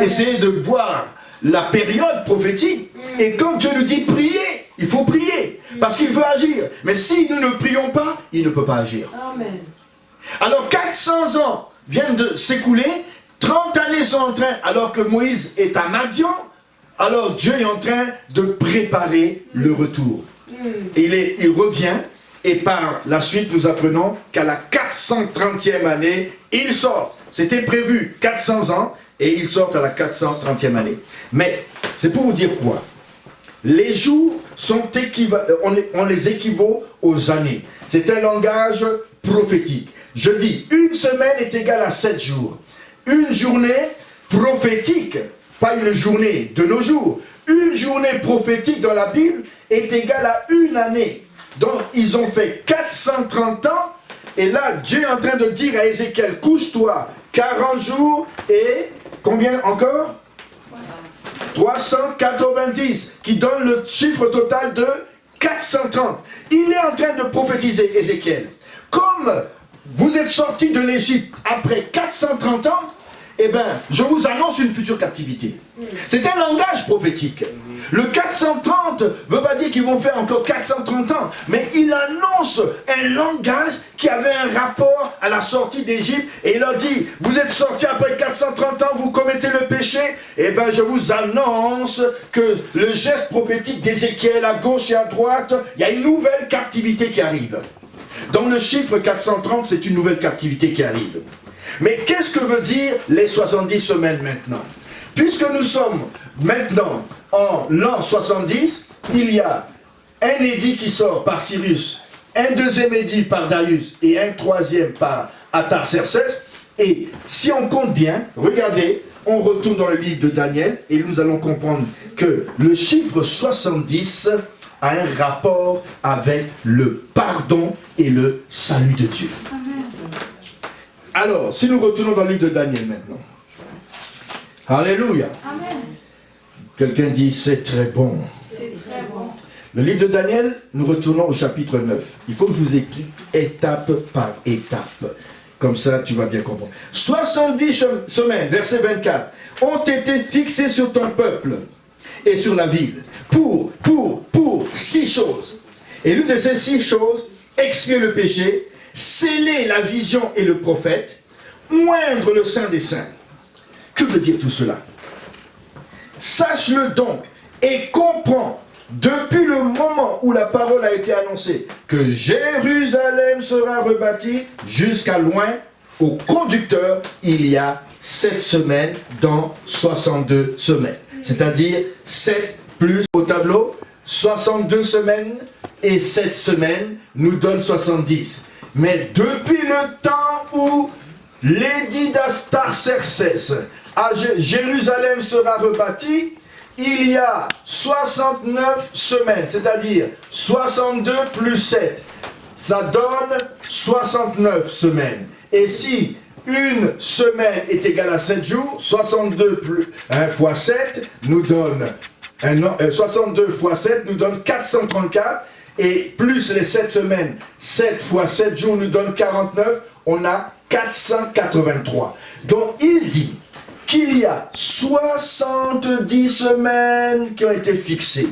essayez de voir la période prophétique. Et quand Dieu nous dit prier, il faut prier. Parce qu'il veut agir. Mais si nous ne prions pas, il ne peut pas agir. Amen. Alors 400 ans viennent de s'écouler. 30 années sont en train, alors que Moïse est à Madian, alors Dieu est en train de préparer le retour. Et il revient. Et par la suite, nous apprenons qu'à la 430e année, il sort. C'était prévu 400 ans et il sort à la 430e année. Mais c'est pour vous dire quoi? Les jours sont on les équivaut aux années. C'est un langage prophétique. Je dis, une semaine est égale à 7 jours. Une journée prophétique, pas une journée de nos jours, une journée prophétique dans la Bible est égale à une année. Donc, ils ont fait 430 ans, et là, Dieu est en train de dire à Ézéchiel, couche-toi, 40 jours, et combien encore 390, qui donne le chiffre total de 430. Il est en train de prophétiser, Ézéchiel. Comme vous êtes sortis de l'Égypte après 430 ans, eh bien, je vous annonce une future captivité. C'est un langage prophétique. Le 430 ne veut pas dire qu'ils vont faire encore 430 ans, mais il annonce un langage qui avait un rapport à la sortie d'Égypte, et il leur dit, vous êtes sortis après 430 ans, vous commettez le péché, eh bien, je vous annonce que le geste prophétique d'Ézéchiel à gauche et à droite, il y a une nouvelle captivité qui arrive. Dans le chiffre 430, c'est une nouvelle captivité qui arrive. Mais qu'est-ce que veut dire les 70 semaines maintenant? Puisque nous sommes maintenant en l'an 70, il y a un édit qui sort par Cyrus, un deuxième édit par Darius et un troisième par Artaxerxès. Et si on compte bien, regardez, on retourne dans le livre de Daniel et nous allons comprendre que le chiffre 70 a un rapport avec le pardon et le salut de Dieu. Alors, si nous retournons dans le livre de Daniel maintenant. Alléluia. Amen. Quelqu'un dit, c'est très bon. C'est très bon. Le livre de Daniel, nous retournons au chapitre 9. Il faut que je vous explique étape par étape. Comme ça, tu vas bien comprendre. 70 semaines, verset 24, ont été fixées sur ton peuple et sur la ville pour 6 choses. Et l'une de ces 6 choses, expier le péché, sceller la vision et le prophète, oindre le Saint des Saints. Que veut dire tout cela? Sache-le donc et comprends, depuis le moment où la parole a été annoncée, que Jérusalem sera rebâtie jusqu'à loin, au conducteur, il y a 7 semaines dans 62 semaines. C'est-à-dire 7 plus au tableau, 62 semaines et 7 semaines nous donnent 70. Mais depuis le temps où l'édit d'Artaxerxès à Jérusalem sera rebâti, il y a 69 semaines, c'est-à-dire 62 plus 7. Ça donne 69 semaines. Et si une semaine est égale à 7 jours, 62 plus 1 fois 7 nous donne 62 fois 7 nous donne 434. Et plus les 7 semaines, 7 fois 7 jours nous donne 49, on a 483. Donc il dit qu'il y a 70 semaines qui ont été fixées.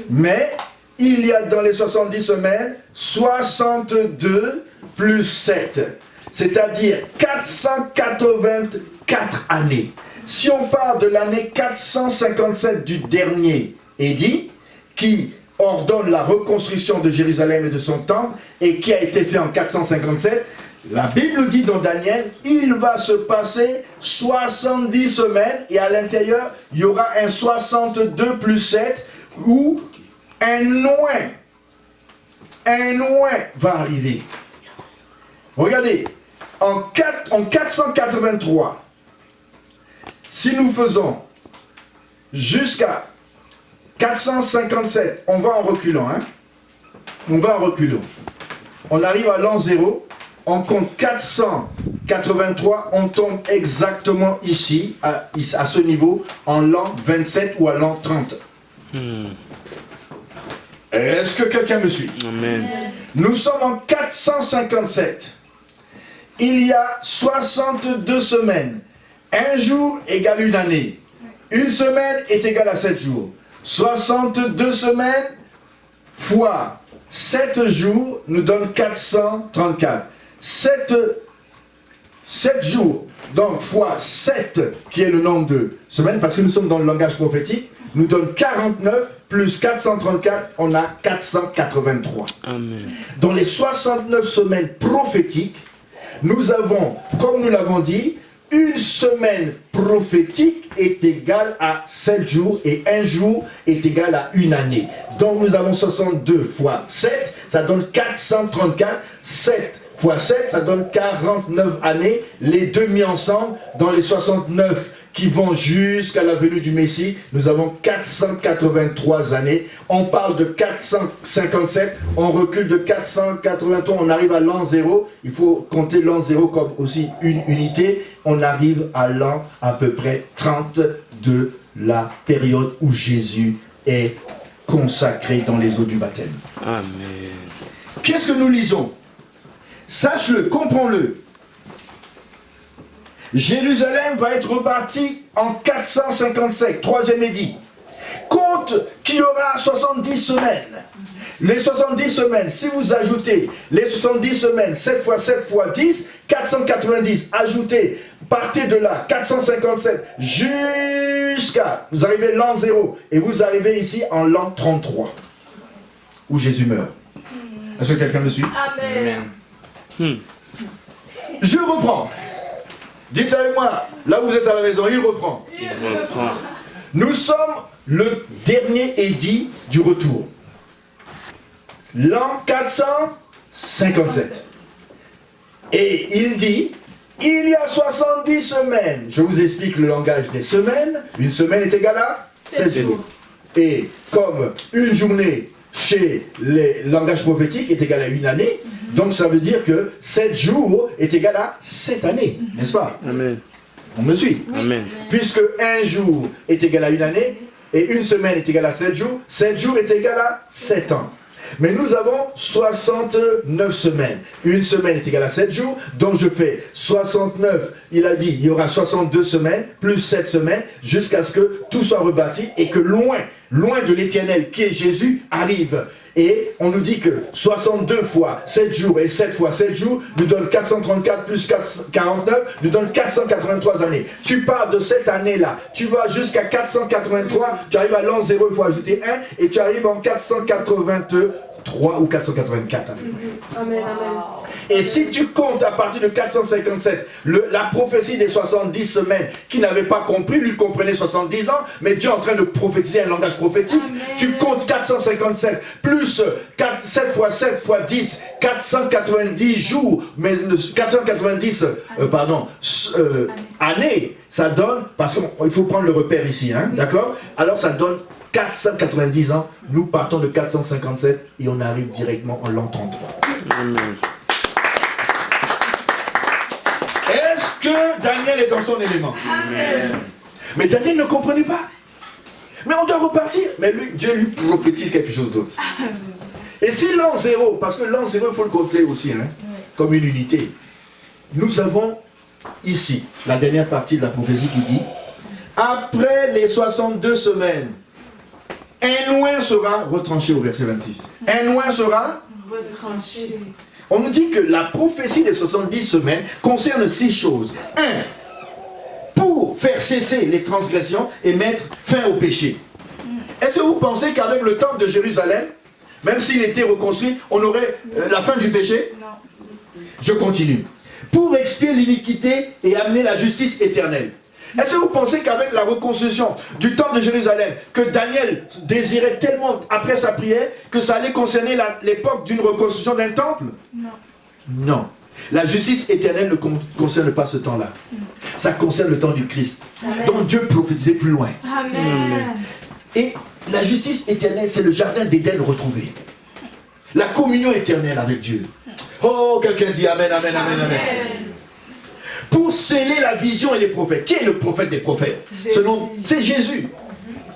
Mais il y a dans les 70 semaines, 62 plus 7. C'est-à-dire 484 années. Si on part de l'année 457 du dernier édit, qui ordonne la reconstruction de Jérusalem et de son temple, et qui a été fait en 457, la Bible dit dans Daniel, il va se passer 70 semaines, et à l'intérieur, il y aura un 62 plus 7, où un loin va arriver. Regardez, en 483, si nous faisons jusqu'à 457, on va en reculant, hein? On va en reculant. On arrive à l'an 0, on compte 483, on tombe exactement ici, à ce niveau, en l'an 27 ou à l'an 30. Est-ce que quelqu'un me suit? Amen. Nous sommes en 457. Il y a 62 semaines. Un jour égale une année. Une semaine est égale à 7 jours. 62 semaines fois 7 jours nous donne 434. 7 jours, donc fois 7, qui est le nombre de semaines, parce que nous sommes dans le langage prophétique, nous donne 49 plus 434, on a 483. Amen. Dans les 69 semaines prophétiques, nous avons, comme nous l'avons dit, une semaine prophétique est égale à 7 jours et un jour est égal à une année. Donc nous avons 62 fois 7, ça donne 434. 7 fois 7, ça donne 49 années. Les deux mis ensemble, dans les 69 qui vont jusqu'à la venue du Messie, nous avons 483 années. On parle de 457, on recule de 483, on arrive à l'an 0. Il faut compter l'an 0 comme aussi une unité. On arrive à l'an à peu près 30 de la période où Jésus est consacré dans les eaux du baptême. Amen. Qu'est-ce que nous lisons? Sache-le, comprends-le. Jérusalem va être rebâtie en 457, troisième édit. Compte qu'il y aura 70 semaines. Les 70 semaines, si vous ajoutez les 70 semaines, 7 fois 7 fois 10, 490, ajoutez, partez de là, 457, jusqu'à, vous arrivez l'an 0, et vous arrivez ici en l'an 33, où Jésus meurt. Est-ce que quelqu'un me suit? Amen. Je reprends. Dites avec moi, là où vous êtes à la maison, il reprend. Il reprend. Nous sommes le dernier édit du retour. L'an 457. Et il dit, il y a 70 semaines. Je vous explique le langage des semaines. Une semaine est égale à 7 jours. Et comme une journée chez les langages prophétiques est égale à une année, donc ça veut dire que 7 jours est égal à 7 années, n'est-ce pas? Amen. On me suit? Amen. Puisque un jour est égal à une année, et une semaine est égale à 7 jours est égal à 7 ans. Mais nous avons 69 semaines. Une semaine est égale à 7 jours, donc je fais 69, il a dit, il y aura 62 semaines, plus 7 semaines, jusqu'à ce que tout soit rebâti, et que loin de l'Éternel qui est Jésus arrive. Et on nous dit que 62 fois 7 jours et 7 fois 7 jours nous donne 434 plus 49 nous donne 483 années. Tu pars de cette année-là, tu vas jusqu'à 483, tu arrives à l'an 0, il faut ajouter 1, et tu arrives en 483 ou 484 à peu près. Amen, amen. Et si tu comptes à partir de 457, la prophétie des 70 semaines, qui n'avait pas compris, lui comprenait 70 ans, mais Dieu est en train de prophétiser un langage prophétique. Amen. Tu comptes 457, plus 7 fois 7 fois 10, 490 jours, mais 490, années, ça donne, parce qu'il faut prendre le repère ici, hein, d'accord? Alors ça donne 490 ans, nous partons de 457 et on arrive directement en l'an 33. Amen. Est-ce que Daniel est dans son élément? Amen. Mais Daniel ne comprenait pas. Mais on doit repartir. Mais lui, Dieu lui prophétise quelque chose d'autre. Et si l'an 0, parce que l'an 0, il faut le compter aussi, hein, comme une unité. Nous avons ici la dernière partie de la prophétie qui dit, après les 62 semaines, un loin sera retranché au verset 26. Un loin sera Retranché. On nous dit que la prophétie des 70 semaines concerne 6 choses. 1. Pour faire cesser les transgressions et mettre fin au péché. Est-ce que vous pensez qu'avec le temple de Jérusalem, même s'il était reconstruit, on aurait la fin du péché? Non. Je continue. Pour expier l'iniquité et amener la justice éternelle. Est-ce que vous pensez qu'avec la reconstruction du temple de Jérusalem, que Daniel désirait tellement après sa prière, que ça allait concerner l'époque d'une reconstruction d'un temple? Non. Non. La justice éternelle ne concerne pas ce temps-là. Ça concerne le temps du Christ. Amen. Donc Dieu prophétisait plus loin. Amen. Et la justice éternelle, c'est le jardin d'Éden retrouvé. La communion éternelle avec Dieu. Oh, quelqu'un dit Amen, Amen, Amen, Amen. Pour sceller la vision et les prophètes. Qui est le prophète des prophètes? C'est Jésus.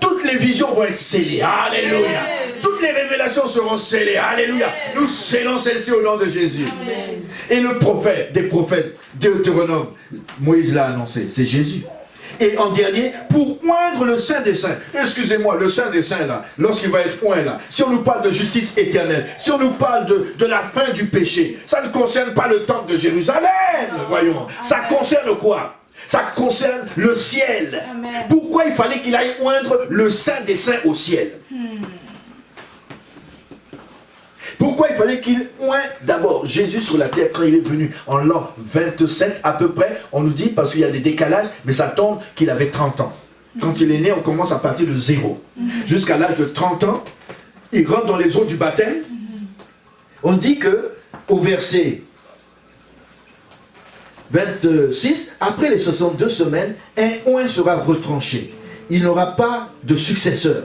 Toutes les visions vont être scellées. Alléluia. Toutes les révélations seront scellées. Alléluia. Nous scellons celles-ci au nom de Jésus. Amen. Et le prophète des prophètes, Deutéronome, Moïse l'a annoncé, c'est Jésus. Et en dernier, pour oindre le Saint des Saints. Excusez-moi, le Saint des Saints là, lorsqu'il va être oint là, si on nous parle de justice éternelle, si on nous parle de la fin du péché, ça ne concerne pas le temple de Jérusalem, voyons. Ça concerne quoi? Ça concerne le ciel. Amen. Pourquoi il fallait qu'il aille oindre le Saint des Saints au ciel? Pourquoi il fallait qu'il oint d'abord Jésus sur la terre quand il est venu en l'an 27 à peu près? On nous dit, parce qu'il y a des décalages, mais ça tombe qu'il avait 30 ans. Quand il est né, on commence à partir de 0. Jusqu'à l'âge de 30 ans, il rentre dans les eaux du baptême. On dit que au verset 26, après les 62 semaines, un oint sera retranché. Il n'aura pas de successeur.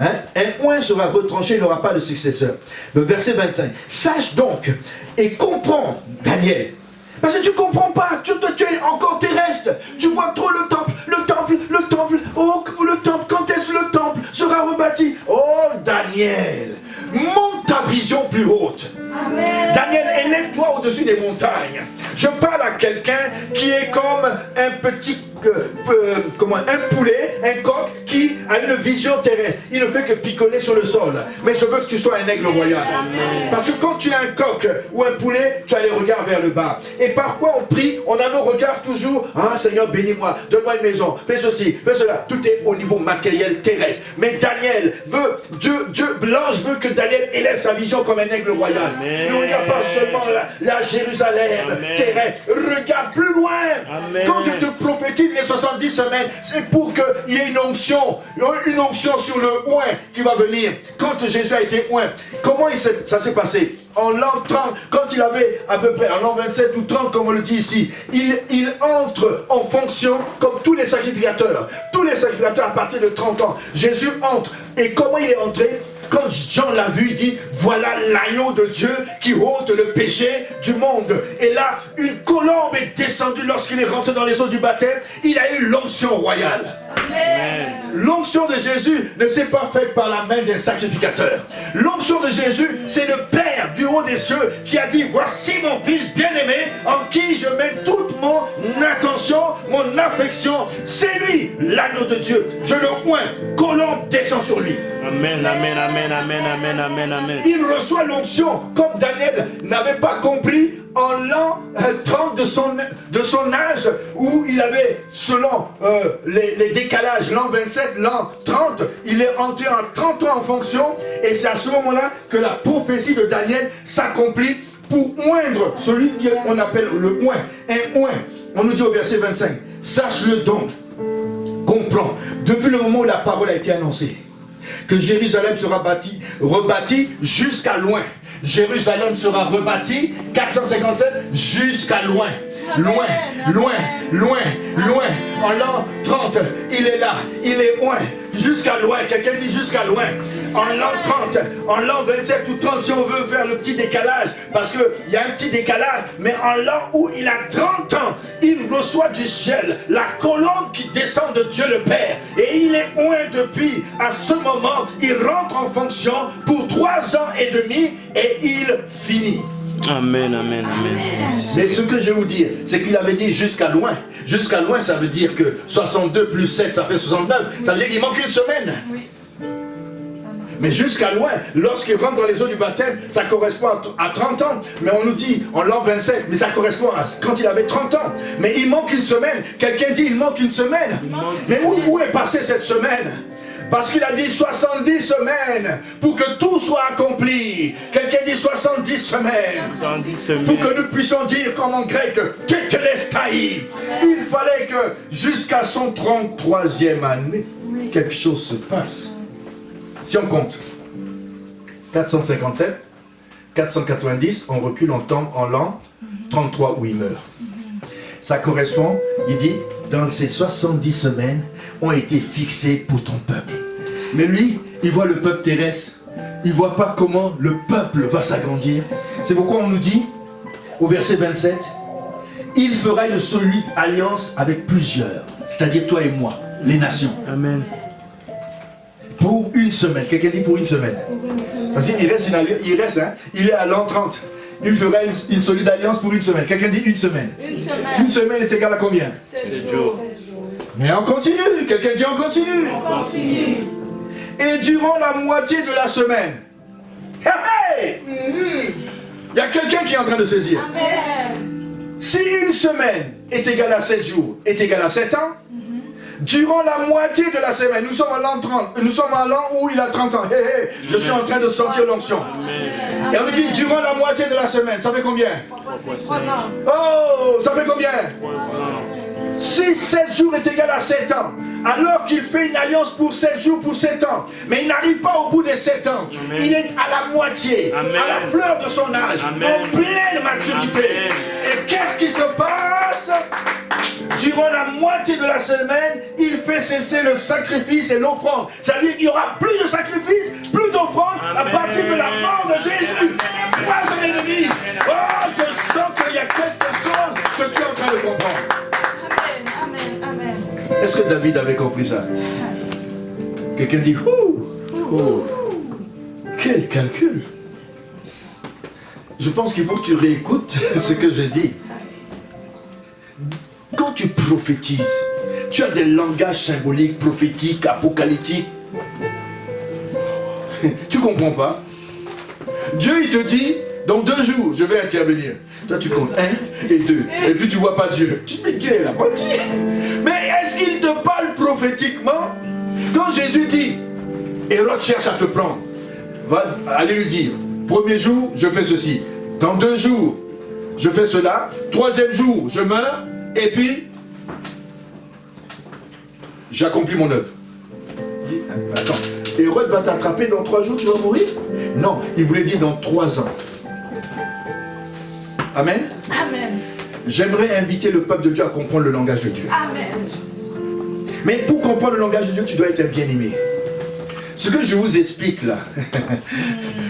Un oint sera retranché, il n'aura pas de successeur. Le verset 25. Sache donc et comprends, Daniel. Parce que tu ne comprends pas, tu es encore terrestre. Tu vois trop le temple. Oh, le temple, quand est-ce que le temple sera rebâti? Oh, Daniel, monte ta vision plus haute. Amen. Daniel, élève-toi au-dessus des montagnes. Je parle à quelqu'un qui est comme un petit un poulet, un coq qui a une vision terrestre. Il ne fait que picoler sur le sol. Mais je veux que tu sois un aigle royal. Amen. Parce que quand tu as un coq ou un poulet, tu as les regards vers le bas. Et parfois on prie, on a nos regards toujours. Ah Seigneur, bénis-moi, donne-moi une maison, fais ceci, fais cela. Tout est au niveau matériel terrestre. Mais Daniel l'ange veut que Daniel élève sa vision comme un aigle royal. Amen. Ne regarde pas seulement la Jérusalem terrestre. Regarde plus loin. Amen. Quand je te prophétise les 70 semaines, c'est pour qu'il y ait une onction sur le oint qui va venir. Quand Jésus a été oint, comment ça s'est passé? En l'an 30, quand il avait à peu près, en l'an 27 ou 30, comme on le dit ici, il entre en fonction comme tous les sacrificateurs. Tous les sacrificateurs à partir de 30 ans. Jésus entre. Et comment il est entré? Quand Jean l'a vu, il dit, voilà l'agneau de Dieu qui ôte le péché du monde. Et là, une colombe est descendue lorsqu'il est rentré dans les eaux du baptême. Il a eu l'onction royale. L'onction de Jésus ne s'est pas faite par la main d'un sacrificateur. L'onction de Jésus, c'est le Père du haut des cieux qui a dit, voici mon fils bien-aimé en qui je mets toute mon attention, mon affection. C'est lui, l'agneau de Dieu. Je le oins, colombe descend sur lui. Amen, amen, amen, amen, amen, amen, amen. Il reçoit l'onction comme Daniel n'avait pas compris en l'an 30 de son âge où il avait, selon les décalages, l'an 27, l'an 30, il est entré en 30 ans en fonction et c'est à ce moment-là que la prophétie de Daniel s'accomplit pour oindre celui qu'on appelle le oint. Un oint, on nous dit au verset 25, sache-le donc, comprends, depuis le moment où la parole a été annoncée, que Jérusalem sera rebâti jusqu'à loin. Jérusalem sera rebâti 457 jusqu'à loin. Loin. En l'an 30, il est là, il est loin, jusqu'à loin. Quelqu'un dit jusqu'à loin. En l'an 30, en l'an 27 ou 30, si on veut faire le petit décalage, parce qu'il y a un petit décalage, mais en l'an où il a 30 ans, il reçoit du ciel la colombe qui descend de Dieu le Père. Et il est loin depuis. À ce moment, il rentre en fonction pour 3 ans et demi et il finit. Amen, amen, amen. Mais ce que je vais vous dire, c'est qu'il avait dit jusqu'à loin. Jusqu'à loin, ça veut dire que 62 plus 7, ça fait 69. Ça veut dire qu'il manque une semaine. Oui. Mais jusqu'à loin, lorsqu'il rentre dans les eaux du baptême, ça correspond à 30 ans. Mais on nous dit en l'an 27, mais ça correspond à quand il avait 30 ans. Mais il manque une semaine. Quelqu'un dit il manque une semaine. Mais où est passée cette semaine? Parce qu'il a dit 70 semaines pour que tout soit accompli. Quelqu'un dit 70 semaines. 70 semaines. Pour que nous puissions dire comme en grec, tetelestai. Il fallait que jusqu'à son 33e année, quelque chose se passe. Si on compte 457, 490, on recule en l'an 33 où il meurt. Ça correspond, il dit, dans ces 70 semaines ont été fixées pour ton peuple. Mais lui, il voit le peuple terrestre, il ne voit pas comment le peuple va s'agrandir. C'est pourquoi on nous dit, au verset 27, il fera une solide alliance avec plusieurs, c'est-à-dire toi et moi, les nations. Amen. Pour une semaine. Quelqu'un dit pour une semaine. Parce qu'il reste, il est à l'an 30. Il fera une solide alliance pour une semaine. Quelqu'un dit une semaine. Une semaine est égale à combien? 7 jours. Mais on continue. Quelqu'un dit on continue. On continue. Et durant la moitié de la semaine. Hey! Il y a quelqu'un qui est en train de saisir. Amen. Si une semaine est égale à 7 jours, est égale à 7 ans, durant la moitié de la semaine, nous sommes à l'an 30, nous sommes à l'an où il a 30 ans. Je suis en train de sortir l'onction. Et on nous dit durant la moitié de la semaine, ça fait combien? 3 ans. Oh, ça fait combien? 3 ans. Si 7 jours est égal à 7 ans, alors qu'il fait une alliance pour 7 jours pour 7 ans, mais il n'arrive pas au bout des 7 ans, Amen. il est à la moitié, Amen. à la fleur de son âge, Amen. en pleine maturité. Amen. Et qu'est-ce qui se passe? Durant la moitié de la semaine, il fait cesser le sacrifice et l'offrande. Ça veut dire qu'il n'y aura plus de sacrifice, plus d'offrande à partir de la mort de Jésus. Grâce à l'ennemi. Oh, je sens qu'il y a quelque chose que tu es en train de comprendre. Amen, amen, amen. Est-ce que David avait compris ça? Quelqu'un dit, ouh, quel calcul. Je pense qu'il faut que tu réécoutes ce que je dis. Quand tu prophétises, tu as des langages symboliques, prophétiques, apocalyptiques. Tu comprends pas? Dieu, il te dit, dans 2 jours, je vais intervenir. Toi, tu comptes 1 et 2. Et puis, tu vois pas Dieu. Tu te dis, Dieu est là, pas qui? Mais est-ce qu'il te parle prophétiquement? Quand Jésus dit, Hérode cherche à te prendre, va aller lui dire, 1er jour, je fais ceci. Dans 2 jours, je fais cela. 3e jour, je meurs. Et puis, j'accomplis mon œuvre. Attends, Hérode va t'attraper dans 3 jours, tu vas mourir? Non, il voulait dire dans 3 ans. Amen. Amen. J'aimerais inviter le peuple de Dieu à comprendre le langage de Dieu. Amen. Mais pour comprendre le langage de Dieu, tu dois être un bien-aimé. Ce que je vous explique là,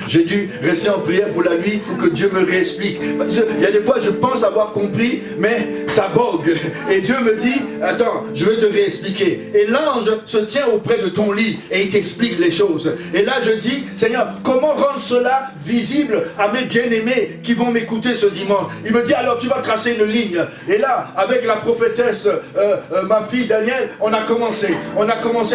j'ai dû rester en prière pour la nuit pour que Dieu me réexplique. Il y a des fois, je pense avoir compris, mais ça bogue. Et Dieu me dit, attends, je vais te réexpliquer. Et l'ange se tient auprès de ton lit et il t'explique les choses. Et là, je dis, Seigneur, comment rendre cela visible à mes bien-aimés qui vont m'écouter ce dimanche? Il me dit, alors tu vas tracer une ligne. Et là, avec la prophétesse, ma fille Daniel, on a commencé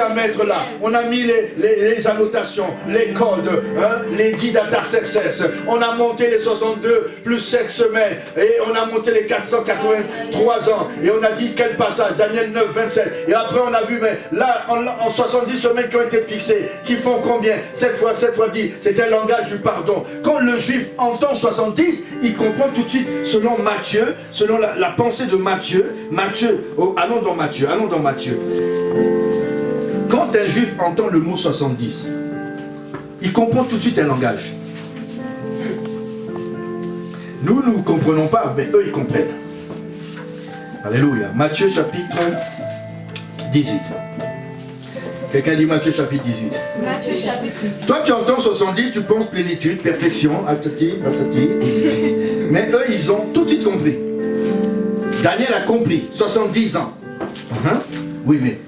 à mettre là. On a mis les annotations, les codes, hein, les dits d'Artaxerxès. On a monté les 62 plus 7 semaines. Et on a monté les 483 ans. Et on a dit quel passage, Daniel 9, 27. Et après on a vu, mais là, en 70 semaines qui ont été fixées, qui font combien? 7 fois 10. C'est un langage du pardon. Quand le juif entend 70, il comprend tout de suite, selon Matthieu, selon la pensée de Matthieu. Allons dans Matthieu. Quand un juif entend le mot 70, il comprend tout de suite un langage. Nous ne comprenons pas, mais eux ils comprennent. Alléluia. Matthieu chapitre 18. Quelqu'un dit Matthieu chapitre 18. Matthieu chapitre 18. Toi tu entends 70, tu penses plénitude, perfection, atati. Mais eux ils ont tout de suite compris. Daniel a compris, 70 ans. Oui mais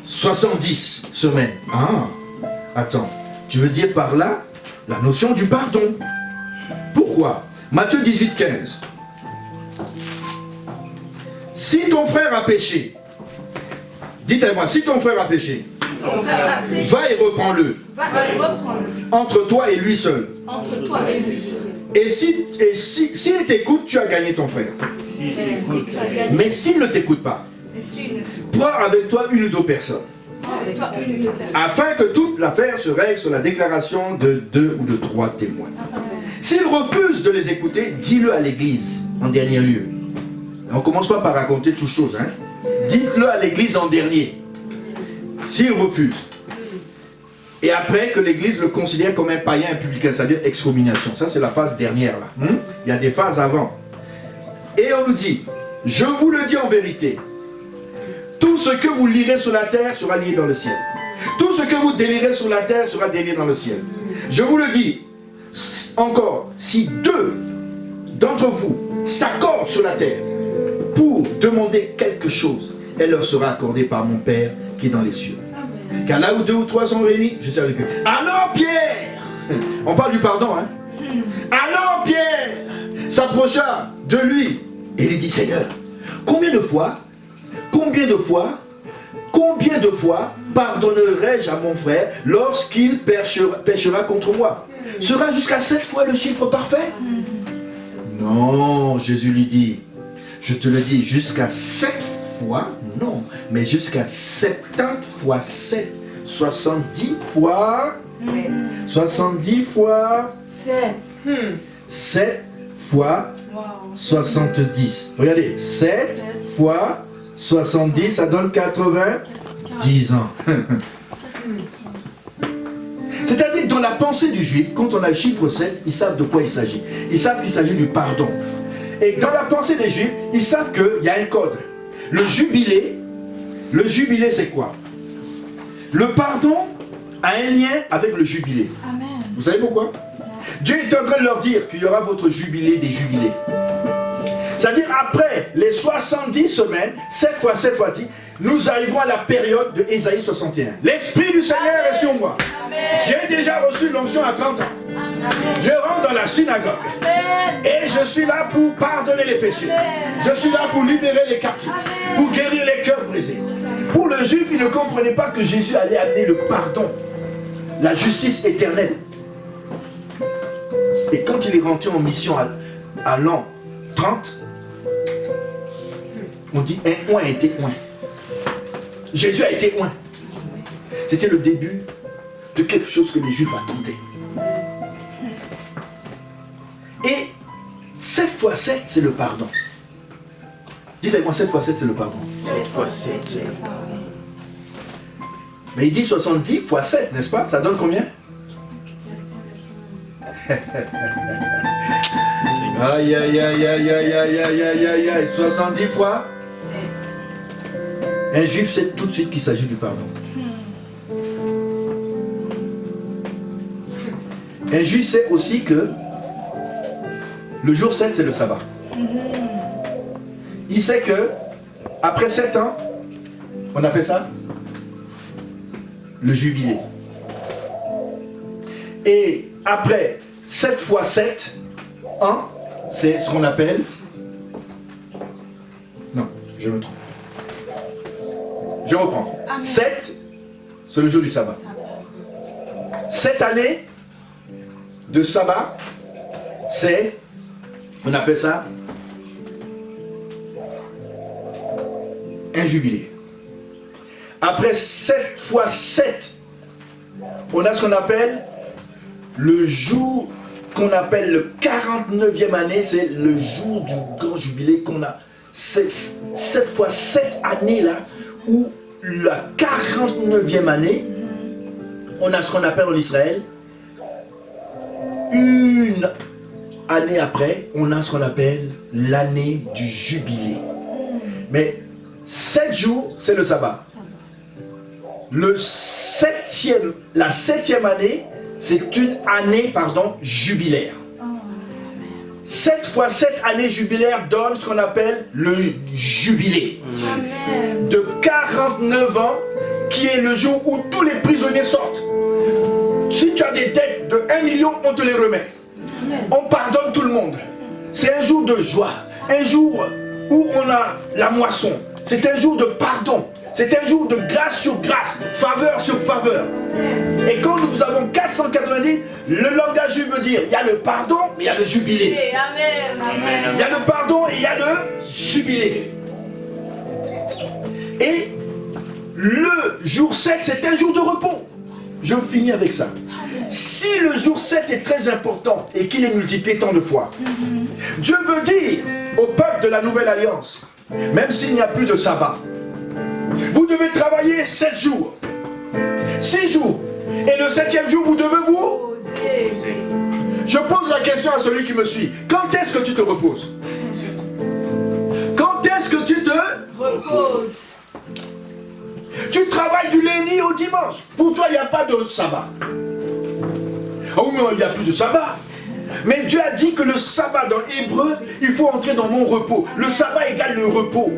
70 semaines. Attends, tu veux dire par là la notion du pardon. Pourquoi? Matthieu 18, 15. Si ton frère a péché, dites-moi, si ton frère a péché, va et reprends-le. Entre toi et lui seul. Et s'il t'écoute, tu as gagné ton frère. Mais s'il ne t'écoute pas, prends avec toi une ou 2 personnes. Afin que toute l'affaire se règle sur la déclaration de 2 ou de 3 témoins. S'il refuse de les écouter, dis-le à l'église en dernier lieu. On ne commence pas par raconter toutes choses. Dites-le à l'église en dernier. S'il refuse. Et après que l'église le considère comme un païen, un publicain, c'est-à-dire excommunication. Ça c'est la phase dernière là. Il y a des phases avant. Et on nous dit, je vous le dis en vérité, tout ce que vous lirez sur la terre sera lié dans le ciel. Tout ce que vous délirez sur la terre sera délié dans le ciel. Je vous le dis, encore, si 2 d'entre vous s'accordent sur la terre pour demander quelque chose, elle leur sera accordée par mon Père qui est dans les cieux. Amen. Car là où 2 ou 3 sont réunis, je suis avec eux. Alors Pierre, on parle du pardon, alors Pierre s'approcha de lui et lui dit, Seigneur, combien de fois pardonnerai-je à mon frère lorsqu'il péchera contre moi? Sera jusqu'à 7 fois le chiffre parfait? Non, Jésus lui dit, je te le dis, jusqu'à 7 fois, non, mais jusqu'à 70 fois 7, 70 fois 70 fois 7 fois 70. Regardez, 7 fois 70, ça donne 90 ans. C'est-à-dire dans la pensée du juif, quand on a le chiffre 7, ils savent de quoi il s'agit. Ils savent qu'il s'agit du pardon. Et dans la pensée des Juifs, ils savent qu'il y a un code. Le jubilé c'est quoi? Le pardon a un lien avec le jubilé. Amen. Vous savez pourquoi? Dieu est en train de leur dire qu'il y aura votre jubilé des jubilés. C'est-à-dire après les 70 semaines, 7 fois 7 fois 10, nous arrivons à la période de Ésaïe 61. L'Esprit du Seigneur est sur moi. J'ai déjà reçu l'onction à 30 ans. Je rentre dans la synagogue. Et je suis là pour pardonner les péchés. Je suis là pour libérer les captifs. Pour guérir les cœurs brisés. Pour le juif, il ne comprenait pas que Jésus allait amener le pardon. La justice éternelle. Et quand il est rentré en mission à l'an 30, on dit un oint a été oint. Jésus a été oint. C'était le début de quelque chose que les Juifs attendaient. Et 7 fois 7, c'est le pardon. Dites avec moi, 7 fois 7, c'est le pardon. 7 fois 7, c'est le pardon. Mais il dit 70 fois 7, n'est-ce pas? Ça donne combien? Aïe, aïe, aïe, aïe, aïe, aïe, aïe, aïe, aïe, aïe, 70 fois. Un juif sait tout de suite qu'il s'agit du pardon. Un juif sait aussi que le jour 7, c'est le sabbat. Il sait que après 7 ans, on appelle ça le jubilé. Et après 7 fois 7 ans, c'est ce qu'on appelle... Non, je me trompe. Je reprends. 7, c'est le jour du sabbat. 7 années de sabbat, c'est, on appelle ça un jubilé. Après 7 fois 7, on a ce qu'on appelle le jour qu'on appelle le 49e année, c'est le jour du grand jubilé qu'on a. C'est 7 fois 7 années là, où la 49e année, on a ce qu'on appelle en Israël, une année après, on a ce qu'on appelle l'année du jubilé. Mais 7 jours, c'est le sabbat. La 7e année, c'est une année, jubilaire. 7 fois 7 années jubilaires donne ce qu'on appelle le jubilé. Amen. De 49 ans, qui est le jour où tous les prisonniers sortent. Si tu as des dettes de 1 million, on te les remet. On pardonne tout le monde. C'est un jour de joie. Un jour où on a la moisson. C'est un jour de pardon. C'est un jour de grâce sur grâce, faveur sur faveur. Et quand nous avons 490, le langage juif veut dire, il y a le pardon, mais il y a le jubilé. Amen. Amen. Il y a le pardon et il y a le jubilé. Et le jour 7, c'est un jour de repos. Je finis avec ça. Si le jour 7 est très important et qu'il est multiplié tant de fois, Dieu veut dire au peuple de la nouvelle alliance, même s'il n'y a plus de sabbat, vous devez travailler 7 jours, 6 jours, et le 7e jour, vous devez vous... Je pose la question à celui qui me suit. Quand est-ce que tu te reposes? Quand est-ce que tu te Repose. Tu travailles du lundi au dimanche. Pour toi, il n'y a pas de sabbat. Oh, mais il n'y a plus de sabbat. Mais Dieu a dit que le sabbat dans l'hébreu, il faut entrer dans mon repos. Le sabbat égale le repos.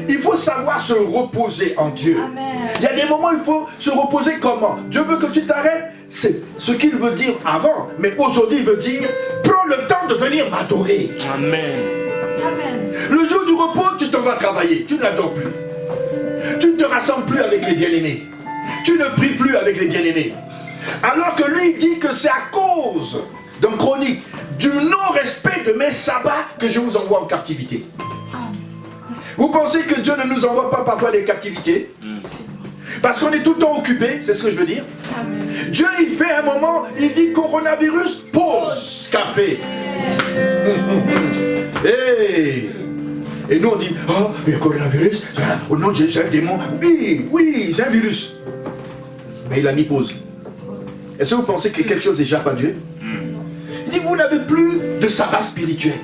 Il faut savoir se reposer en Dieu. Amen. Il y a des moments où il faut se reposer comment? Dieu veut que tu t'arrêtes. C'est ce qu'il veut dire avant. Mais aujourd'hui, il veut dire, prends le temps de venir m'adorer. Amen. Amen. Le jour du repos, tu t'en vas travailler. Tu n'adores plus. Tu ne te rassembles plus avec les bien-aimés. Tu ne pries plus avec les bien-aimés. Alors que lui, il dit que c'est à cause d'un chronique, du non-respect de mes sabbats que je vous envoie en captivité. Vous pensez que Dieu ne nous envoie pas parfois des captivités? Parce qu'on est tout le temps occupé, c'est ce que je veux dire. Amen. Dieu, il fait un moment, il dit coronavirus, pause, café. Hey. Et nous on dit, oh, il y a coronavirus, au nom de Jésus, c'est un démon. Oui, oui, c'est un virus. Mais il a mis pause. Est-ce que vous pensez que quelque chose échappe à Dieu? Il dit, vous n'avez plus de sabbat spirituel.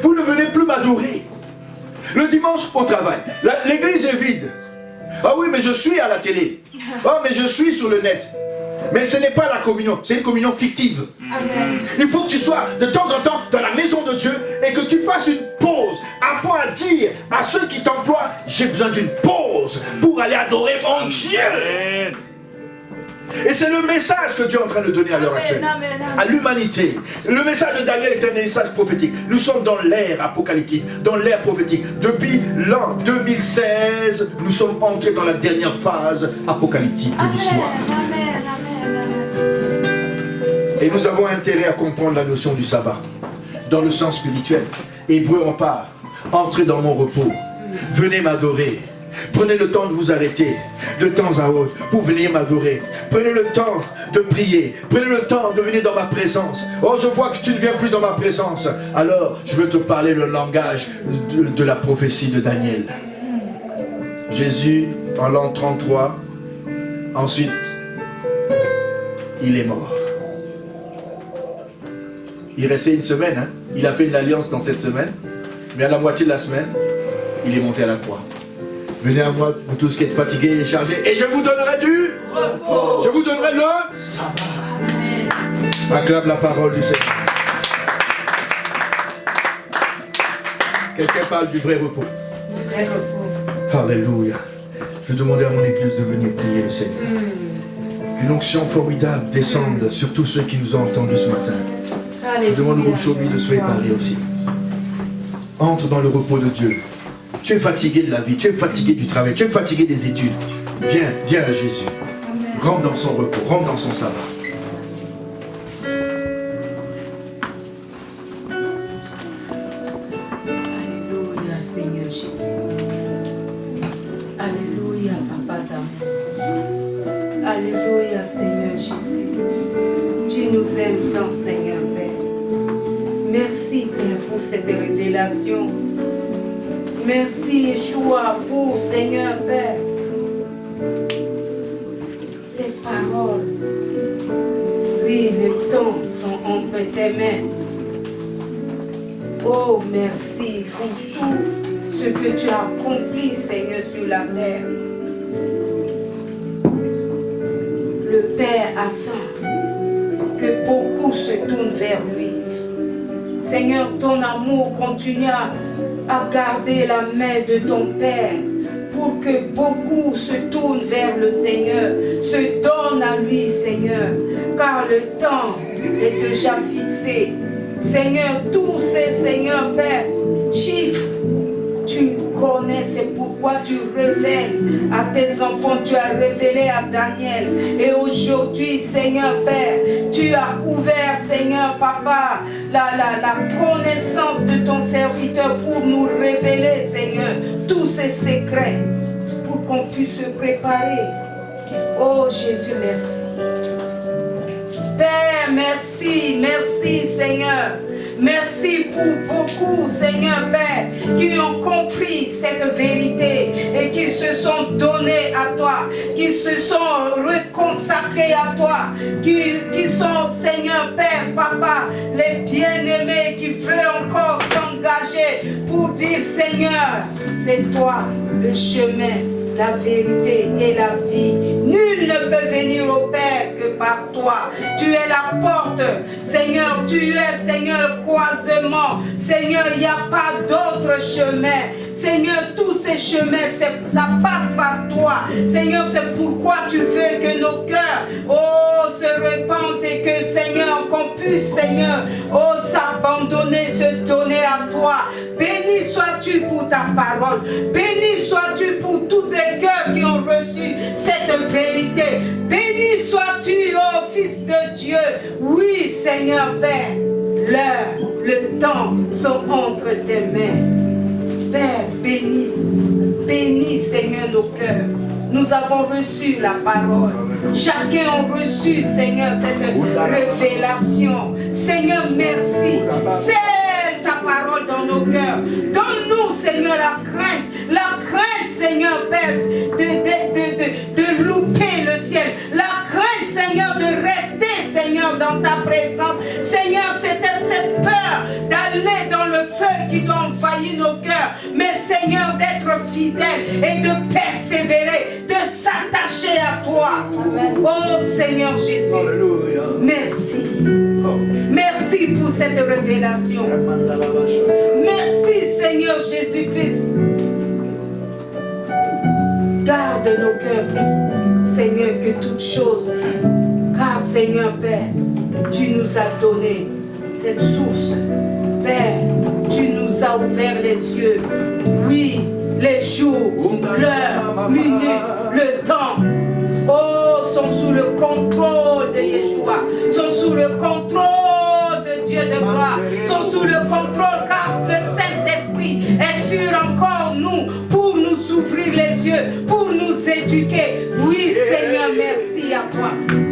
Vous ne venez plus m'adorer. Le dimanche au travail, l'église est vide. Ah oui, mais je suis à la télé. Ah, mais je suis sur le net. Mais ce n'est pas la communion, c'est une communion fictive. Amen. Il faut que tu sois de temps en temps dans la maison de Dieu et que tu fasses une pause, à point à dire à ceux qui t'emploient, j'ai besoin d'une pause pour aller adorer mon Dieu. Et c'est le message que Dieu est en train de donner à l'heure actuelle, à l'humanité. Le message de Daniel est un message prophétique. Nous sommes dans l'ère apocalyptique, dans l'ère prophétique. Depuis l'an 2016, nous sommes entrés dans la dernière phase apocalyptique de l'histoire. Et nous avons intérêt à comprendre la notion du sabbat, dans le sens spirituel. Hébreu en parle, entrez dans mon repos, venez m'adorer. Prenez le temps de vous arrêter de temps à autre pour venir m'adorer. Prenez le temps de prier. Prenez le temps de venir dans ma présence. Oh, je vois que tu ne viens plus dans ma présence. Alors, je veux te parler le langage de la prophétie de Daniel. Jésus, en l'an 33, ensuite, il est mort. Il restait une semaine. Hein? Il a fait une alliance dans cette semaine. Mais à la moitié de la semaine, il est monté à la croix. Venez à moi, vous tous qui êtes fatigués et chargés, et je vous donnerai du repos. Je vous donnerai le sabbat. Acclame la parole du Seigneur. Quelqu'un parle du vrai repos. Alléluia. Je vais demander à mon église de venir prier le Seigneur. Qu'une onction formidable descende sur tous ceux qui nous ont entendus ce matin. Je demande au groupe Chobi de se préparer aussi. Entre dans le repos de Dieu. Tu es fatigué de la vie, tu es fatigué du travail, tu es fatigué des études. Viens, viens à Jésus. Rentre dans son repos, rentre dans son sabbat. Alléluia, Seigneur Jésus. Alléluia, Papa d'amour. Alléluia, Seigneur Jésus. Tu nous aimes tant, Seigneur Père. Merci, Père, pour cette révélation. Merci, Yeshua, pour Seigneur Père, ces paroles. Oui, les temps sont entre tes mains. Oh, merci pour tout ce que tu as accompli, Seigneur, sur la terre. Le Père attend que beaucoup se tournent vers lui. Seigneur, ton amour continue à garder la main de ton Père pour que beaucoup se tournent vers le Seigneur, se donnent à lui, Seigneur, car le temps est déjà fixé. Seigneur, tous ces, Seigneur Père, chiffres, tu connais, c'est pourquoi tu révèles à tes enfants, tu as révélé à Daniel. Et aujourd'hui, Seigneur Père, tu as ouvert, Seigneur Papa, la connaissance de ton serviteur pour nous révéler, Seigneur, tous ces secrets, pour qu'on puisse se préparer. Oh Jésus, merci. Père, merci, merci Seigneur. Merci pour beaucoup, Seigneur Père, qui ont compris cette vérité et qui se sont donnés à toi, qui se sont reconsacrés à toi, qui sont, Seigneur Père, Papa, les bien-aimés qui veulent encore s'engager pour dire, Seigneur, c'est toi le chemin, la vérité et la vie. Nul ne peut venir au Père que par toi. Tu es la porte. Seigneur, tu es, Seigneur, croisement. Seigneur, il n'y a pas d'autre chemin. Seigneur, tous ces chemins, ça passe par toi. Seigneur, c'est pourquoi tu veux que nos cœurs, se répandent et que, Seigneur, qu'on puisse, Seigneur, s'abandonner, se donner à toi. Béni sois-tu pour ta parole. Béni sois-tu pour tous les cœurs qui ont reçu cette vérité. Béni sois-tu, ô Fils de Dieu. Oui, Seigneur Père, l'heure, le temps sont entre tes mains. Père, bénis, Seigneur, nos cœurs. Nous avons reçu la parole. Chacun a reçu, Seigneur, cette révélation. Seigneur, merci. Scelle ta parole dans nos cœurs. Donne-nous, Seigneur, la crainte, Seigneur, Père, de louper le ciel. La crainte, Seigneur, de rester, Seigneur, dans ta présence. Seigneur, c'était cette peur d'aller dans le feu qui toi. Oh Seigneur Jésus, Alléluia. merci. Oh. Merci pour cette révélation. Merci Seigneur Jésus-Christ. Garde nos cœurs plus, Seigneur, que toute chose. Car Seigneur Père, tu nous as donné cette source. Père, tu nous as ouvert les yeux. Oui, les jours, l'heure, minute, le temps. Oh, sont sous le contrôle de Yeshua. Sont sous le contrôle de Dieu de gloire. Sont sous le contrôle car le Saint-Esprit est sur encore nous pour nous ouvrir les yeux, pour nous éduquer. Oui, Seigneur, merci à toi.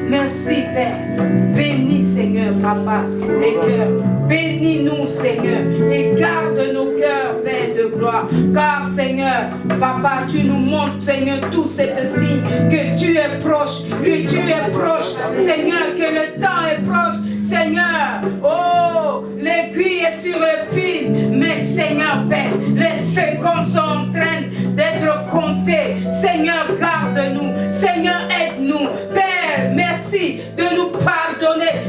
Merci, Père. Bénis, Seigneur, Papa, les cœurs. Bénis-nous, Seigneur, et garde nos cœurs, Père de gloire. Car, Seigneur, Papa, tu nous montres, Seigneur, tous ces signes que tu es proche, Seigneur, que le temps est proche, Seigneur. Oh, l'aiguille est sur le pile, mais Seigneur, Père, les secondes sont en train d'être comptées. Seigneur, garde-nous, Seigneur, aide-nous. Père, merci de nous pardonner,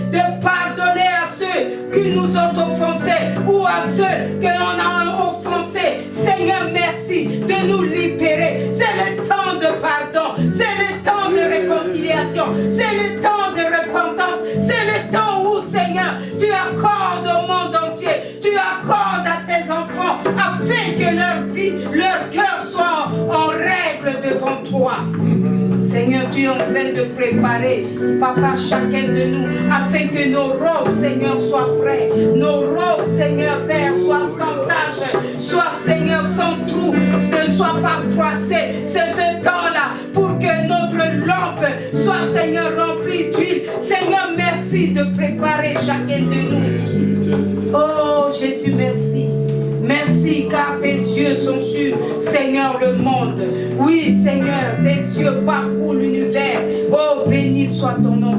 à ceux qui nous ont offensés ou à ceux que l'on a offensés. Seigneur, merci de nous libérer. C'est le temps de pardon, c'est le temps de réconciliation, c'est le temps de repentance, c'est le temps où, Seigneur, tu accordes au monde entier, tu accordes à tes enfants afin que leur vie, leur cœur soit en règle devant toi. Seigneur, tu es en train de préparer, Papa, chacun de nous, afin que nos robes, Seigneur, soient prêts. Nos robes, Seigneur, Père, soient sans tache, soient, Seigneur, sans trou, ne soient pas froissées. C'est ce temps-là pour que notre lampe soit, Seigneur, remplie d'huile. Seigneur, merci de préparer chacun de nous. Oh, Jésus, merci. Merci car tes yeux sont sur, Seigneur, le monde. Oui, Seigneur, tes yeux parcourent l'univers. Oh, béni soit ton nom.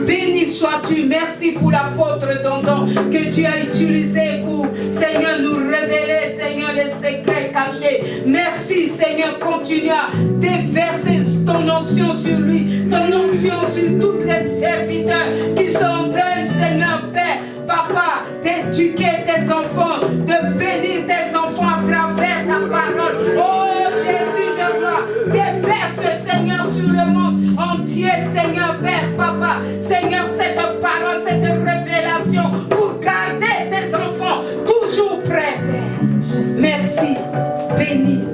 Béni sois-tu. Merci pour l'apôtre Dondon que tu as utilisé pour, Seigneur, nous révéler, Seigneur, les secrets cachés. Merci, Seigneur, continue à déverser ton onction sur lui, ton onction sur tous les serviteurs qui sont en train, Seigneur, Père, Papa, d'éduquer tes enfants, de bénir tes enfants à travers ta parole. Oh Jésus de gloire, déverse, Seigneur, sur le monde entier, Seigneur, Père, Papa, Seigneur, cette parole, cette révélation pour garder tes enfants toujours prêts, Père. Merci, bénis.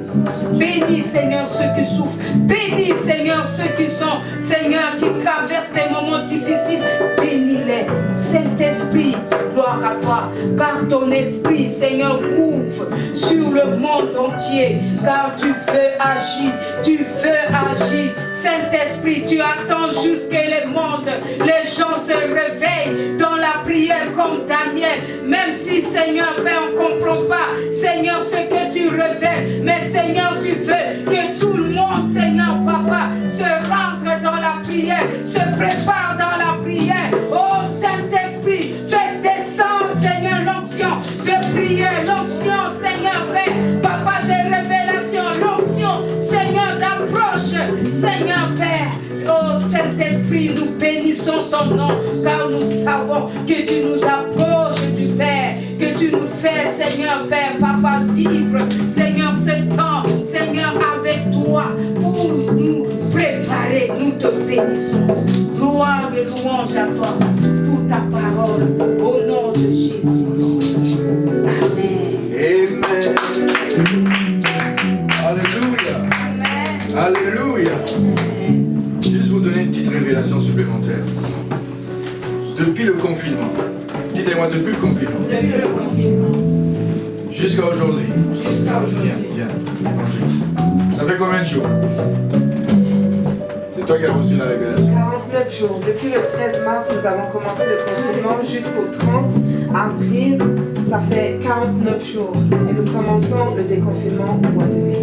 Bénis, Seigneur, ceux qui souffrent. Bénis, Seigneur, ceux qui sont, Seigneur, qui traversent des moments difficiles. Bénis-les. Saint-Esprit, gloire à toi. Car ton esprit, Seigneur, ouvre sur le monde entier. Car tu veux agir. Tu veux agir. Saint-Esprit, tu attends jusque les mondes. Les gens se réveillent dans la prière comme Daniel. Même si, Seigneur, Père, on ne comprend pas, Seigneur, ce que tu révèles. Mais, Seigneur, tu veux que tout le monde, Seigneur, Papa, se rentre dans la prière, se prépare dans la prière. Oh, Saint-Esprit, fais descendre, Seigneur, l'onction de prière, l'onction, Seigneur, Père, Papa, des révélations, l'onction, Seigneur, d'approche, Seigneur, Père. Oh, Saint-Esprit, nous bénissons ton nom, car nous savons que tu nous approches du Père, que tu nous fais, Seigneur, Père, Papa, vivre, Seigneur, ce temps, Seigneur, avec toi, pour nous préparer. Nous te bénissons. Gloire et louange à toi pour ta parole, au nom de Jésus. Amen. Amen. Alléluia. Amen. Alléluia. Juste vous donner une petite révélation supplémentaire. Depuis le confinement, dites-moi, depuis le confinement, Depuis le confinement jusqu'à aujourd'hui, jusqu'à aujourd'hui, viens, évangéliste. Ça fait combien de jours? C'est toi qui as reçu la révélation. 49 jours. Depuis le 13 mars, nous avons commencé le confinement jusqu'au 30 avril. Ça fait 49 jours. Et nous commençons le déconfinement au mois de mai.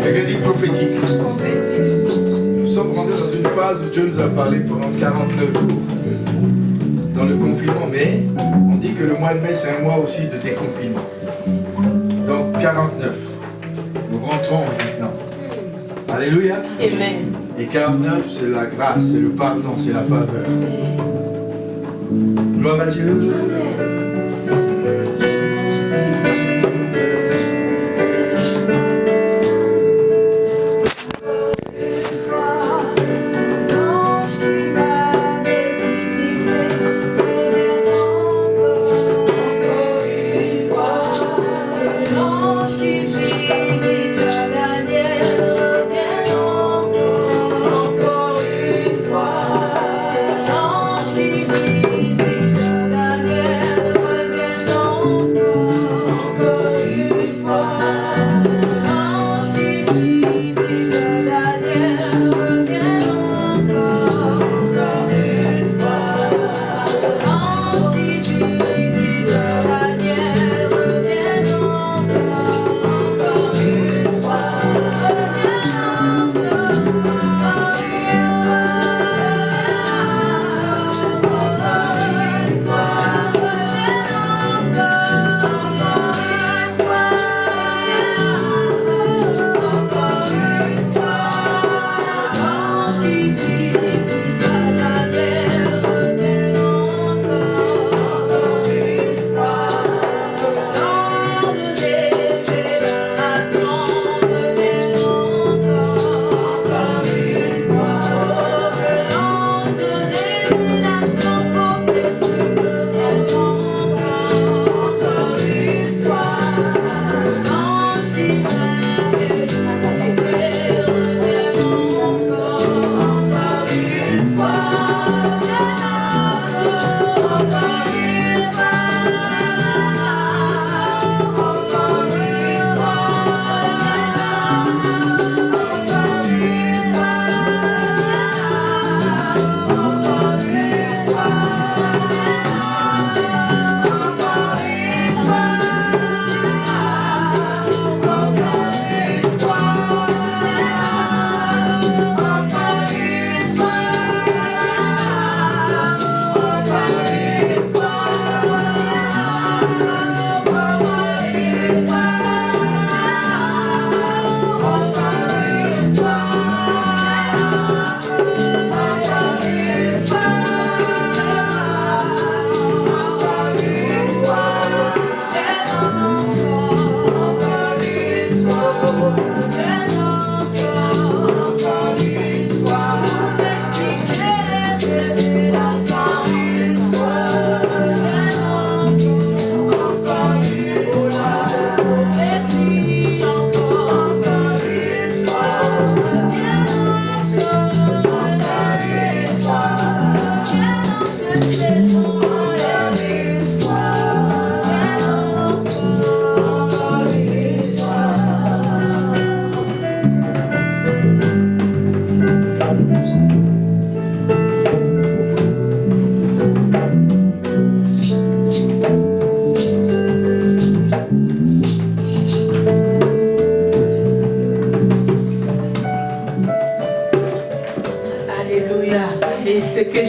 Quelqu'un dit prophétique. Nous sommes rentrés dans une phase où Dieu nous a parlé pendant 49 jours dans le confinement, mais on dit que le mois de mai c'est un mois aussi de déconfinement. Donc 49. Nous rentrons maintenant. Alléluia. Amen. Et 49, c'est la grâce, c'est le pardon, c'est la faveur. Gloire à Dieu.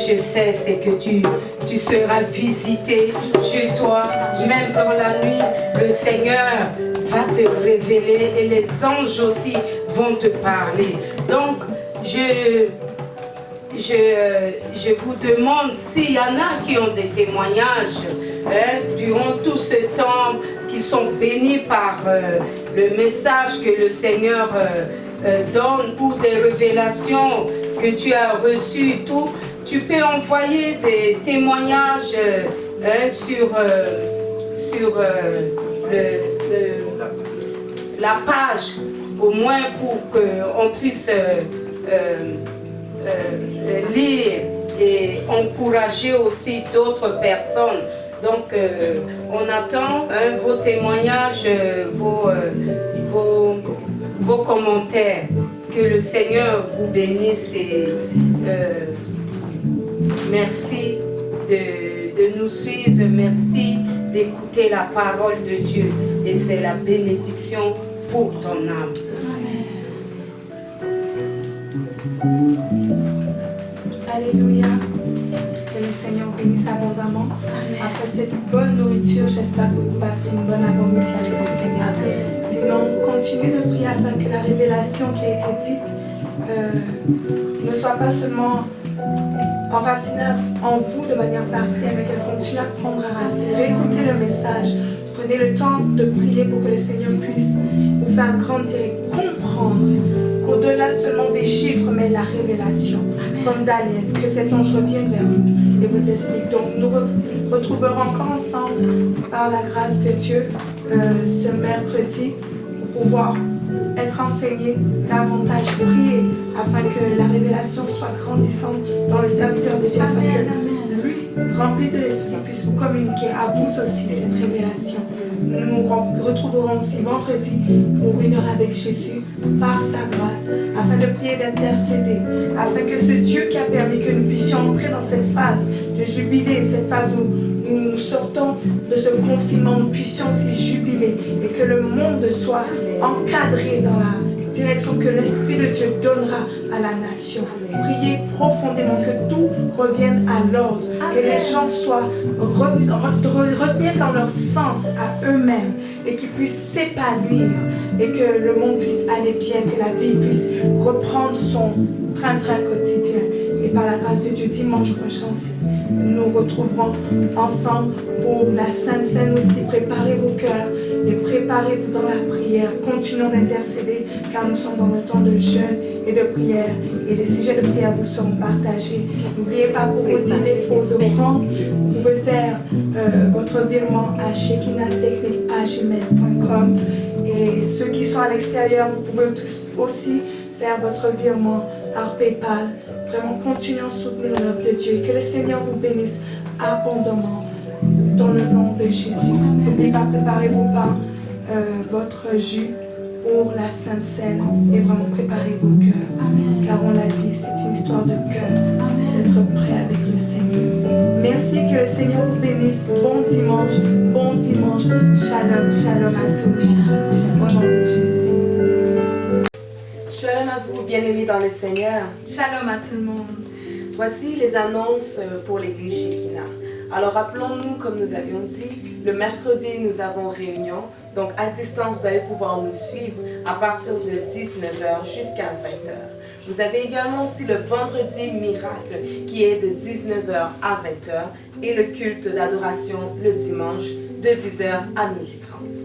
je sais, c'est que tu seras visité chez toi, même dans la nuit. Le Seigneur va te révéler et les anges aussi vont te parler. Donc, je vous demande s'il y en a qui ont des témoignages durant tout ce temps, qui sont bénis par le message que le Seigneur donne ou des révélations que tu as reçues, tout, tu peux envoyer des témoignages sur la page, au moins pour qu'on puisse lire et encourager aussi d'autres personnes. Donc, on attend vos témoignages, vos commentaires. Que le Seigneur vous bénisse et merci de nous suivre, merci d'écouter la parole de Dieu. Et c'est la bénédiction pour ton âme. Alléluia. Que le Seigneur bénisse abondamment. Après cette bonne nourriture, j'espère que vous passez une bonne avant-midi avec le Seigneur. Si Sinon, continuez de prier afin que la révélation qui a été dite ne soit pas seulement enracinée en vous de manière partielle, mais qu'elle continue à prendre racine. Réécoutez le message. Prenez le temps de prier pour que le Seigneur puisse vous faire grandir et comprendre qu'au-delà seulement des chiffres, mais la révélation. Comme Daniel, que cet ange revienne vers vous et vous explique. Donc nous retrouverons encore ensemble par la grâce de Dieu ce mercredi pour pouvoir être enseigné davantage, prier afin que la révélation soit grandissante dans le serviteur de Dieu, afin que lui, rempli de l'Esprit, puisse vous communiquer à vous aussi cette révélation. Nous nous retrouverons aussi vendredi pour 1 heure avec Jésus par sa grâce, afin de prier, d'intercéder, afin que ce Dieu qui a permis que nous puissions entrer dans cette phase de jubilé, cette phase où nous sortons de ce confinement, nous puissions aussi jubiler et que le monde soit encadré dans la direction que l'Esprit de Dieu donnera à la nation. Priez profondément que tout revienne à l'ordre, que les gens soient reviennent dans leur sens à eux-mêmes et qu'ils puissent s'épanouir et que le monde puisse aller bien, que la vie puisse reprendre son train-train quotidien. Et par la grâce de Dieu, dimanche prochain, nous nous retrouverons ensemble pour la Sainte Seine aussi. Préparez vos cœurs et préparez-vous dans la prière. Continuons d'intercéder car nous sommes dans un temps de jeûne et de prière. Et les sujets de prière vous seront partagés. N'oubliez pas pour vos dîners, vos offrandes, vous pouvez faire votre virement à shekinatechnique@gmail.com. Et ceux qui sont à l'extérieur, vous pouvez aussi faire votre virement par PayPal. Vraiment, continuez à soutenir l'œuvre de Dieu et que le Seigneur vous bénisse abondamment dans le nom de Jésus. N'oubliez pas, préparez vos pains, votre jus pour la Sainte Seine et vraiment préparez vos cœurs. Car on l'a dit, c'est une histoire de cœur, d'être prêt avec le Seigneur. Merci, que le Seigneur vous bénisse. Bon dimanche. Shalom, shalom à tous. Au nom de Jésus. Shalom à vous, bien-aimés dans le Seigneur. Shalom à tout le monde. Voici les annonces pour l'église Shekinah. Alors rappelons-nous, comme nous avions dit, le mercredi nous avons réunion. Donc à distance, vous allez pouvoir nous suivre à partir de 19h jusqu'à 20h. Vous avez également aussi le vendredi miracle qui est de 19h à 20h et le culte d'adoration le dimanche de 10h à 12h30.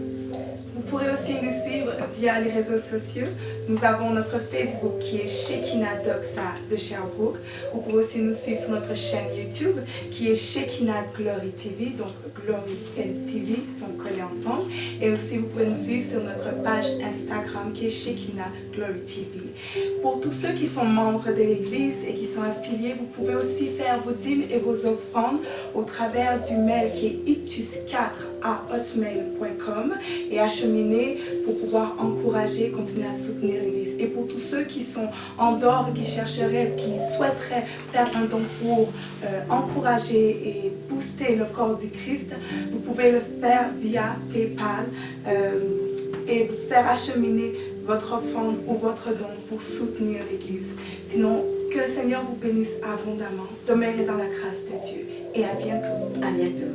Vous pourrez aussi nous suivre via les réseaux sociaux. Nous avons notre Facebook qui est Shekinah Doxa de Sherbrooke. Vous pouvez aussi nous suivre sur notre chaîne YouTube qui est Shekinah Glory TV. Donc Glory et TV sont collés ensemble. Et aussi vous pouvez nous suivre sur notre page Instagram qui est Shekinah Glory TV. Pour tous ceux qui sont membres de l'église et qui sont affiliés, vous pouvez aussi faire vos dîmes et vos offrandes au travers du mail qui est itus4@hotmail.com et acheminer pour pouvoir encourager, continuer à soutenir l'église. Et pour tous ceux qui sont en dehors, qui chercheraient, qui souhaiteraient faire un don pour encourager et booster le corps du Christ, vous pouvez le faire via PayPal et faire acheminer votre offrande ou votre don pour soutenir l'église. Sinon, que le Seigneur vous bénisse abondamment. Demeurez dans la grâce de Dieu et à bientôt. À bientôt.